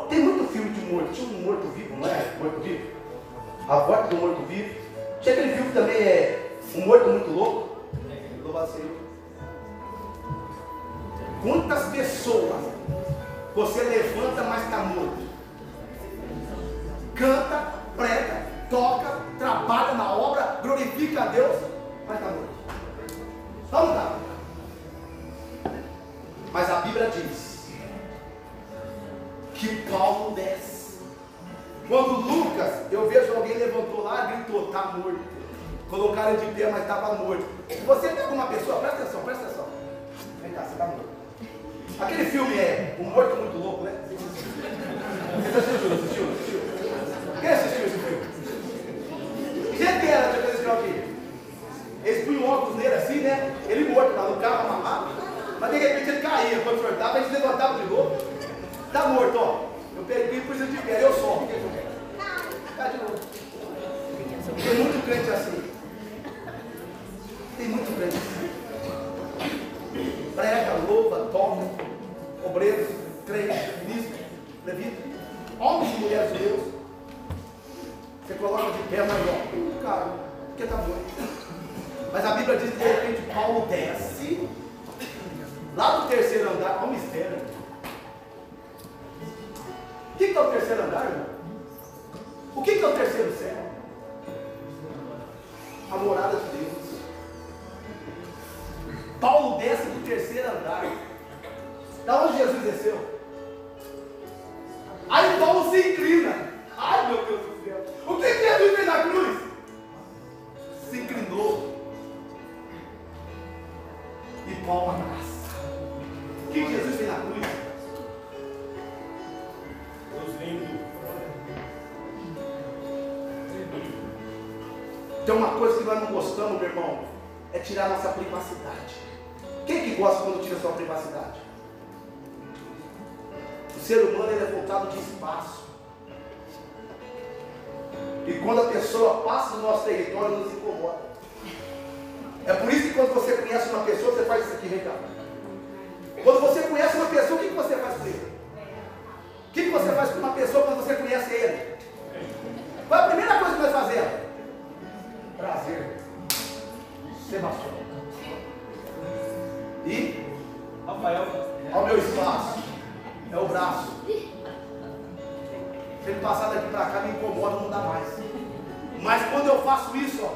Tem muito filme de morto. Tinha um morto vivo, não é? Morto vivo. A volta do morto vivo. Tinha aquele filme que também é um morto muito louco. Louvado Senhor. Quantas pessoas você levanta, mas está morto? Canta, prega, toca, trabalha na obra, glorifica a Deus, mas está morto. Vamos lá. Mas a Bíblia diz que Paulo desce. Quando Lucas, eu vejo alguém levantou lá e gritou, está morto. Colocaram de pé, mas estava morto. Se você pega uma pessoa, presta atenção. Vem cá, você está morto. Aquele filme é Um Morto Muito Louco, né? Você assistiu? Quem assistiu esse filme? Que jeito que era aquele filme aqui? Eles punham óculos nele assim, né? Ele morto lá no carro, amarrado. Mas de repente ele caía, quando sortava, a gente levantava de novo. Tá morto, ó. Eu peguei por isso de pé, eu só. Tá de novo. Tem muito crente assim. Tem muito crente assim. Prega, louva, toca, obreiros, crente, ministro, levita, homens e mulheres de Deus. Você coloca de pé, mas ó, cara, porque tá morto. Mas a Bíblia diz que de repente Paulo desce lá do terceiro andar. Olha o mistério. O que é o terceiro andar, irmão? O que é o terceiro céu? A morada de Deus. Paulo desce do terceiro andar. Da onde Jesus desceu? Aí Paulo se inclina. Ai, meu Deus do céu. O que Jesus fez na cruz? Se inclinou. E Paulo abraça. O que Jesus fez na cruz? Deus lindo. Tem uma coisa que nós não gostamos, meu irmão, é tirar nossa privacidade. Quem que gosta quando tira sua privacidade? O ser humano ele é voltado de espaço. E quando a pessoa passa do nosso território, nos incomoda. É por isso que quando você conhece uma pessoa, você faz isso aqui, vem cá. Quando você conhece uma pessoa, o que você faz com ele? O que você faz com uma pessoa quando você conhece ele? Qual é a primeira coisa que nós fazemos? Prazer. Sebastião. E Rafael, ao meu espaço, é o braço. Se ele passar daqui para cá, me incomoda, não dá mais. Mas quando eu faço isso, ó,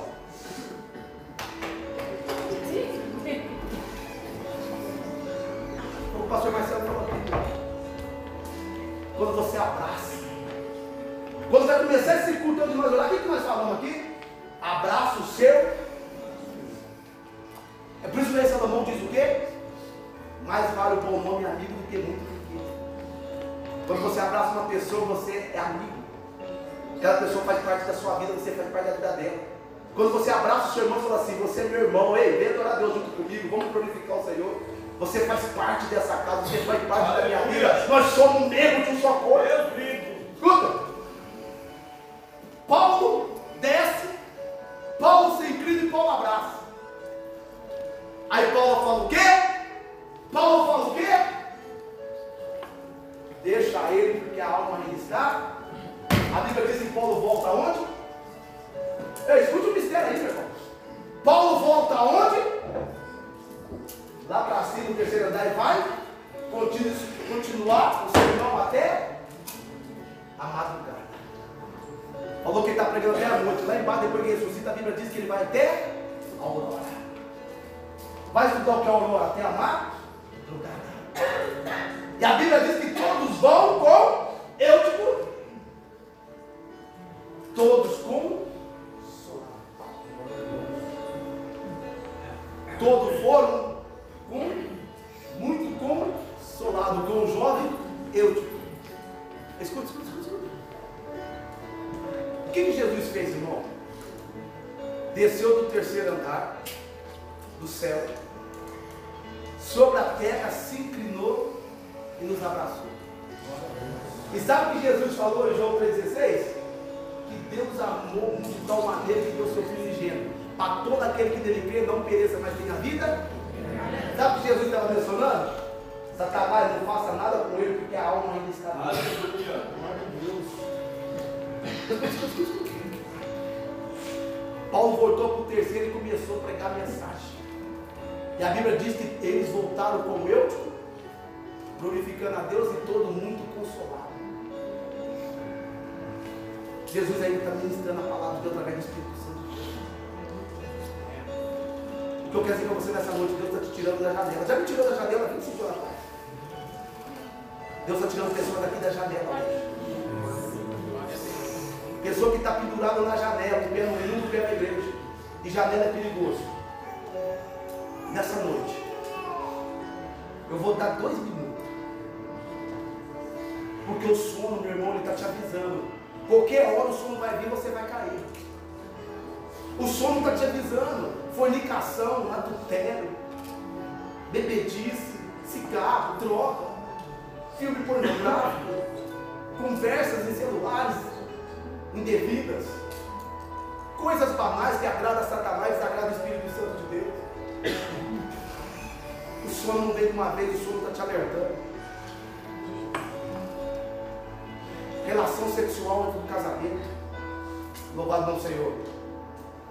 o pastor Marcelo falou aqui. Quando você abraça, quando vai começar esse culto de nós orar, o que nós falamos aqui? Abraça o seu. É por isso que o rei Salomão diz o quê? Mais vale o bom nome amigo do que muito riqueza. Quando você abraça uma pessoa, você é amigo. Aquela pessoa faz parte da sua vida, você faz parte da vida dela. Quando você abraça o seu irmão e fala assim, você é meu irmão, ei, vem adorar a Deus junto comigo, vamos glorificar o Senhor. Você faz parte dessa casa, você faz parte da minha vida. Nós somos membros de um só corpo. Escuta. Paulo desce, Paulo se inclina e Paulo abraça. Aí Paulo fala o quê? volta aonde? Lá para cima, no terceiro andar, e vai continuar o sermão até a madrugada. Falou que ele está pregando meia-noite. Lá embaixo, depois que ele ressuscita, a Bíblia diz que ele vai até a aurora. Vai estudar o que é a aurora? Até a madrugada. E a Bíblia diz que todos vão com Eutico. Todos com todos foram muito consolado com o jovem Eutico. Escuta. O que Jesus fez, irmão? Desceu do terceiro andar do céu, sobre a terra, se inclinou e nos abraçou. E sabe o que Jesus falou em João 3,16? Que Deus amou de tal maneira que deu seu Filho unigênito, para todo aquele que dele crê não pereça, mas tenha vida. Sabe o que Jesus estava mencionando? Satanás, não faça nada com ele, porque a alma ainda está viva. Glória a Deus. Paulo voltou para o terceiro e começou a pregar a mensagem. E a Bíblia diz que eles voltaram como eu, glorificando a Deus e todo mundo consolado. Jesus ainda está ministrando a palavra de Deus através do Espírito Santo. O que eu quero dizer para você nessa noite, Deus está te tirando da janela. Já me tirou da janela 25 anos atrás. Deus está tirando pessoas daqui da janela hoje. Pessoa que está pendurada na janela, o pé no mundo, o pé na igreja. E janela é perigoso. Nessa noite, eu vou dar 2 minutos. Porque o sono, meu irmão, ele está te avisando. Qualquer hora o sono vai vir e você vai cair. O sono está te avisando. Fornicação, adultério, bebedice, cigarro, droga, filme pornográfico, conversas em celulares indevidas, coisas banais que agradam a Satanás e agradam o Espírito Santo de Deus. O sono não vem de uma vez, o sono está te alertando. Relação sexual dentro do casamento. Louvado não, Senhor.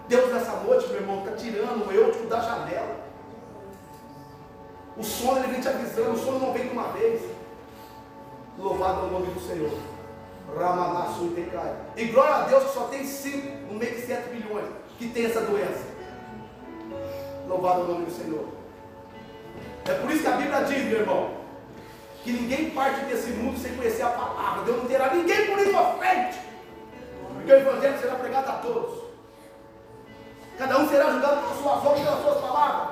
Deus nessa noite, meu irmão, está tirando o Eutico da janela. O sono ele vem te avisando, o sono não vem de uma vez. Louvado é o nome do Senhor. Ramanaçu e Tecai. E glória a Deus que só tem 5 no meio de 7 bilhões que tem essa doença. Louvado é o nome do Senhor. É por isso que a Bíblia diz, meu irmão, que ninguém parte desse mundo sem conhecer a palavra. Deus não terá ninguém por inocente, porque o Evangelho será pregado a todos. Cada um será julgado pelas suas obras e pelas suas palavras.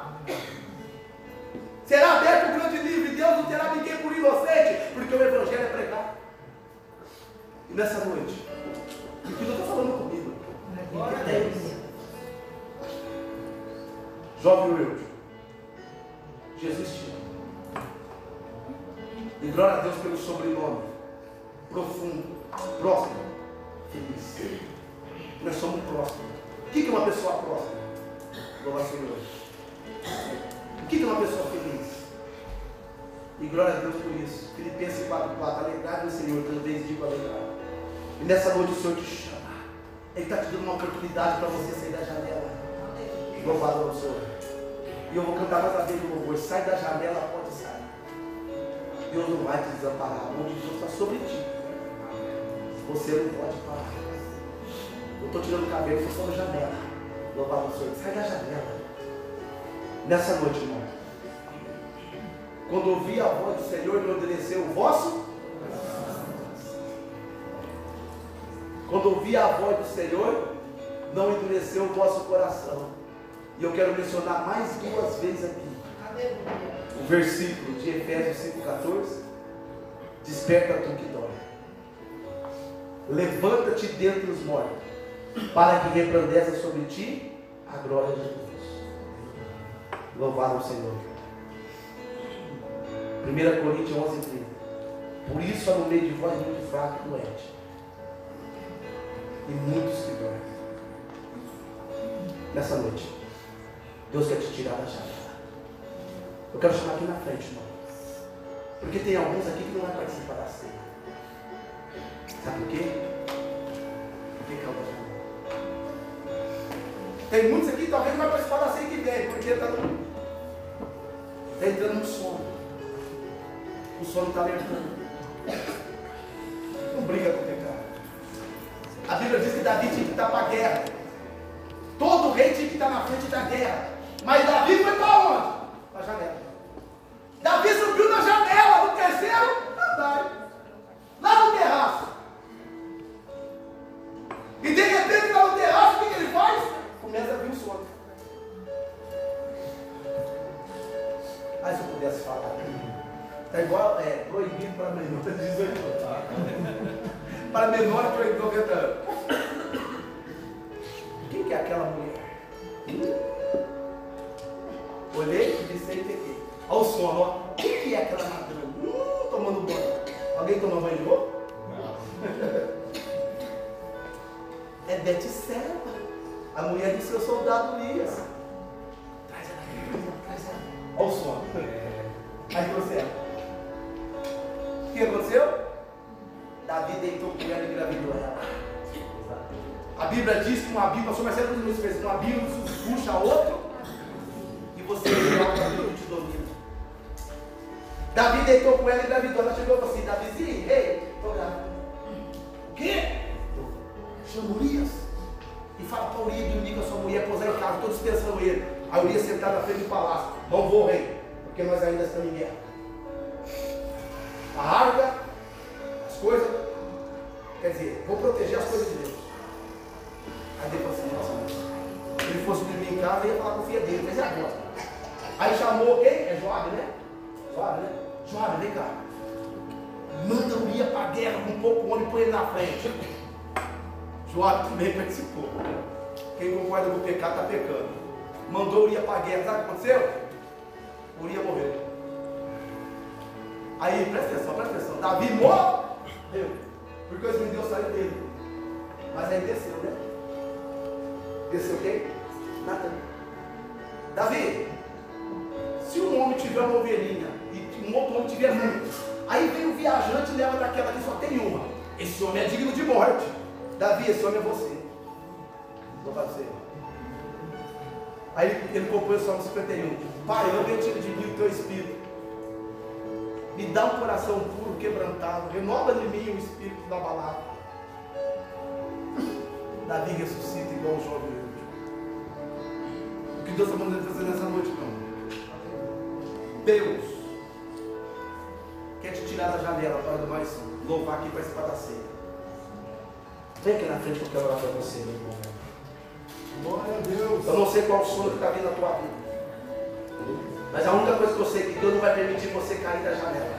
Será aberto o grande livro e Deus não terá ninguém por inocente, porque o Evangelho é pregado. E nessa noite, o que Deus está falando comigo? Glória a Deus. Jovem Wilton, Jesus te ama. E glória a Deus pelo sobrenome profundo, próximo, feliz. Nós somos próximos. O que é uma pessoa próxima? Glória ao Senhor. O que é uma pessoa feliz? E glória a Deus por isso. Filipenses 4:4, alegrai no Senhor, toda vez digo alegrai. E nessa noite o Senhor te chama. Ele está te dando uma oportunidade para você sair da janela. Louvado ao Senhor. E eu vou cantar mais uma vez no louvor. Sai da janela, pode sair. Deus não vai te desamparar. A mão de Deus está sobre ti. Você não pode parar. Eu estou tirando o cabelo, estou só na janela. Louvado ao Senhor. Sai da janela. Nessa noite, irmão. Quando ouvi a voz do Senhor, não endureceu o vosso. Quando ouvi a voz do Senhor, não endureceu o vosso coração. E eu quero mencionar mais 2 vezes aqui. O versículo de Efésios 5,14. Desperta tu que dorme. Levanta-te dentre os mortos, para que resplandeça sobre ti a glória de Deus. Louvado o Senhor. 1 Coríntios 11:30. Por isso há no meio de vós muito fraco e doente, e muitos que dormem. Nessa noite, Deus quer te tirar da janela. Eu quero chamar aqui na frente, irmão, porque tem alguns aqui que não vai participar da ceia. Sabe por quê? Porque caiu da janela. Tem muitos aqui, talvez não vai participar da ceia que vem, porque está entrando no sono. O sono está levando. Não briga com o pecado. A Bíblia diz que Davi tinha que estar para a guerra. Todo rei tinha que estar na frente da guerra. Mas Davi foi para onde? Para a janela. Davi subiu na janela do terceiro andar, lá no terraço. E de repente, lá no terraço, o que ele faz? Começa a vir o sono. Mas se eu pudesse falar, está igual, proibido para menor de 18 anos. Para menor de 90 anos. Quem que é aquela mulher? Olhei e disse aí, peguei. Olha o sono, ó. Quem que é aquela madrugada? Tomando banho. Alguém tomou banho de novo? É Betseba, a mulher do seu soldado Urias. Traz ela, traz ela. Olha o sono. Aí trouxe ela. O que aconteceu? Davi deitou com ela e engravidou ela. A Bíblia diz que um abismo, pastor Marcelo nos fez, um abismo puxa outro e você joga o abismo te domina. Davi deitou com ela e engravidou. Ela chegou e falou assim: Davizinho, ei, estou grávida. O quê? Chama Urias e fala para Urias dormir com a sua mulher, pousar em casa, todos pensando ele. Aí Urias sentado na frente do palácio: não vou, rei, porque nós ainda estamos em guerra. A arca, as coisas, quer dizer, vou proteger as coisas de Deus. Aí depois assim, nossa, se ele fosse dormir em casa, ia falar com o filho dele, mas e agora? Aí chamou quem? É Joabe, né? Joabe, né? Joabe, vem cá. Manda Urias para a guerra com um pouco homem e põe ele na frente. Joabe também participou. Quem concorda com o pecado está pecando. Mandou Urias para a guerra. Sabe o que aconteceu? Urias morreu. Aí, presta atenção. Davi morreu. Porque os Deus saiu dele. Mas aí desceu, né? Desceu quem? Natan. Davi, se um homem tiver uma ovelhinha e um outro homem tiver muito, aí vem o viajante e leva daquela que só tem uma. Esse homem é digno de morte. Davi, esse homem é você. Vou fazer. Aí ele compôs o Salmo 51. Pai, eu retiro de mim o teu espírito. Me dá um coração puro, quebrantado. Renova em mim o espírito da balada. Davi ressuscita igual um jovem. O que Deus está mandando fazer nessa noite, não? Deus quer te tirar da janela para mais louvar aqui para participar da ceia. Vem aqui na frente que eu quero orar para você, meu irmão. Glória a Deus. Eu não sei qual sono que está vindo na tua vida. Mas a única coisa que eu sei é que Deus não vai permitir você cair da janela.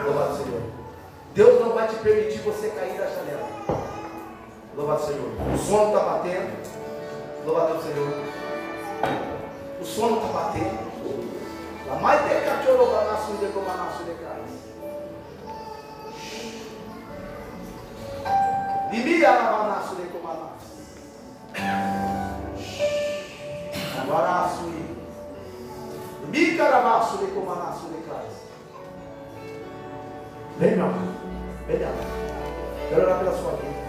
Louvado Senhor. Deus não vai te permitir você cair da janela. Louvado Senhor. O sono está batendo. Louvado Senhor. O sono está batendo. La mais de cachorro banaço de comanaço de cais. Limia lavanaço de comanaço. Agora açui. Micaravaço de comanaço de cais. Vem, meu amor. Vem, meu amor. Quero orar pela sua vida.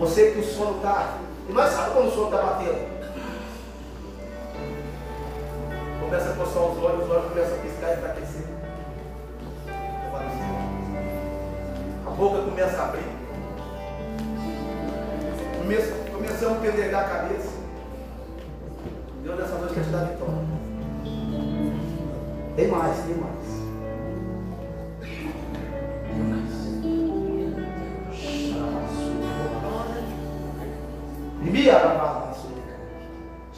Você que o sono está. E nós sabemos quando o sono está batendo. Começa a coçar os olhos começam a piscar e enfraquecer. A boca começa a abrir. Começamos a pendegar a cabeça. Deus nessa noite quer te dar vitória. Tem mais.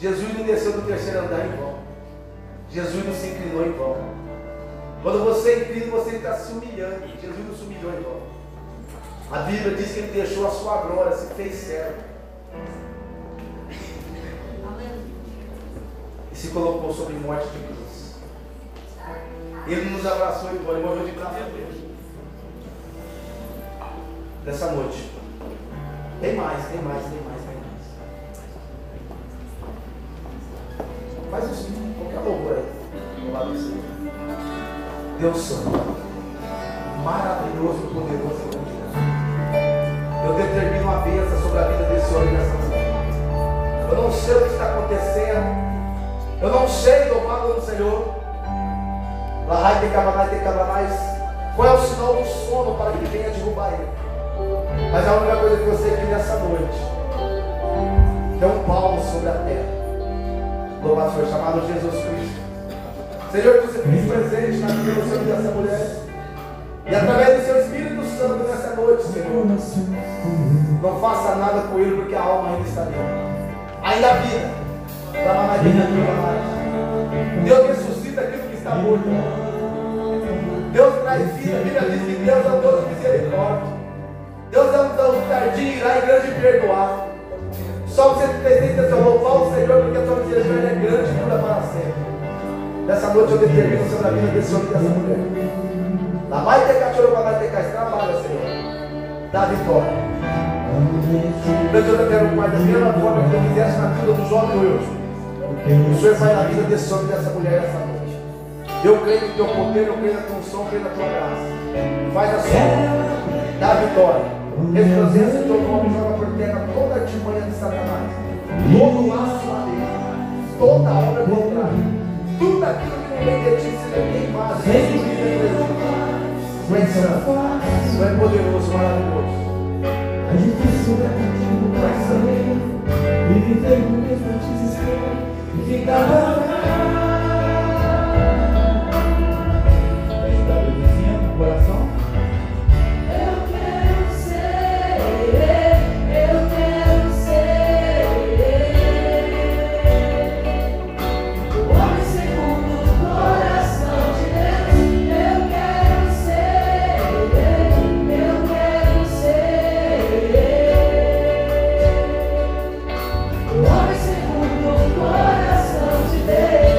Jesus não desceu do terceiro andar em vão. Jesus não se inclinou em vão. Quando você inclina, você está se humilhando. Jesus não se humilhou em vão. A Bíblia diz que ele deixou a sua glória, se fez servo. E se colocou sobre morte de cruz. Ele nos abraçou e morreu de braço aberto. Nessa noite. Tem mais. Faz isso, qualquer louvor aí. Do lado do Senhor. Deus Santo. Maravilhoso, poderoso. Eu determino a bênção sobre a vida desse homem nessa noite. Eu não sei o que está acontecendo. Eu não sei, louvado do Senhor. Lá tem cabanais. Qual é o sinal do sono para que venha derrubar ele? Mas a única coisa que eu sei é que nessa noite tem um palmo sobre a terra. Louvado seja o Senhor, chamado Jesus Cristo. Senhor, que você fez presente na vida do Senhor dessa mulher. E através do seu Espírito Santo nessa noite, Senhor, não faça nada com ele, porque a alma ainda está nele. Ainda há vida. Deus ressuscita aquilo que está morto. Deus traz vida. A Bíblia diz que Deus é um Deus de misericórdia. Deus é um Deus tardio, irá e grande de perdoar. Só você tem que louvar o Senhor, porque a sua misericórdia é grande e dura para sempre. Nessa noite eu determino sobre a vida desse homem e dessa mulher. Na mais de cachorro para mais de cachorro, trabalha, Senhor. Dá vitória. Deus, eu quero, Pai, da mesma forma que eu fizesse na vida do jovem Wilson. O Senhor vai na vida desse homem e dessa mulher nessa noite. Eu creio no teu poder, eu creio na tua unção, eu creio na tua graça. Faz a sua obra. Dá vitória. Resplandece o teu nome, joga por terra toda a artimanha de Satanás. Todo laço maligno. Toda obra contrária. Tudo aquilo que não vem de ti seja queimado. Tu és santo. Tu és poderoso, maravilhoso. A gente precisa contigo para saber e viver no mesmo desespero e ficar lá. Está bebezinha no coração? Eu quero ser o homem segundo o coração de Deus. Eu quero ser o homem segundo o coração de Deus.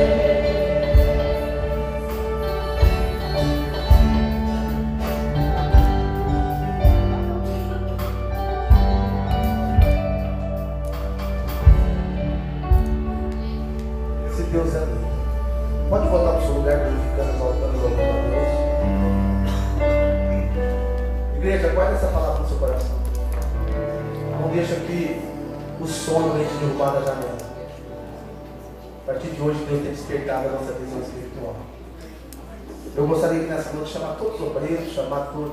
Se Deus é Deus. Pode voltar para o seu lugar, glorificando, exaltando, louvando a Deus. Igreja, guarda essa palavra no seu coração. Não deixa que o sono venha te derrubar da janela. A partir de hoje, Deus tem despertado a nossa visão espiritual. Eu gostaria que nessa noite chamar todos os obreiros, chamar todos.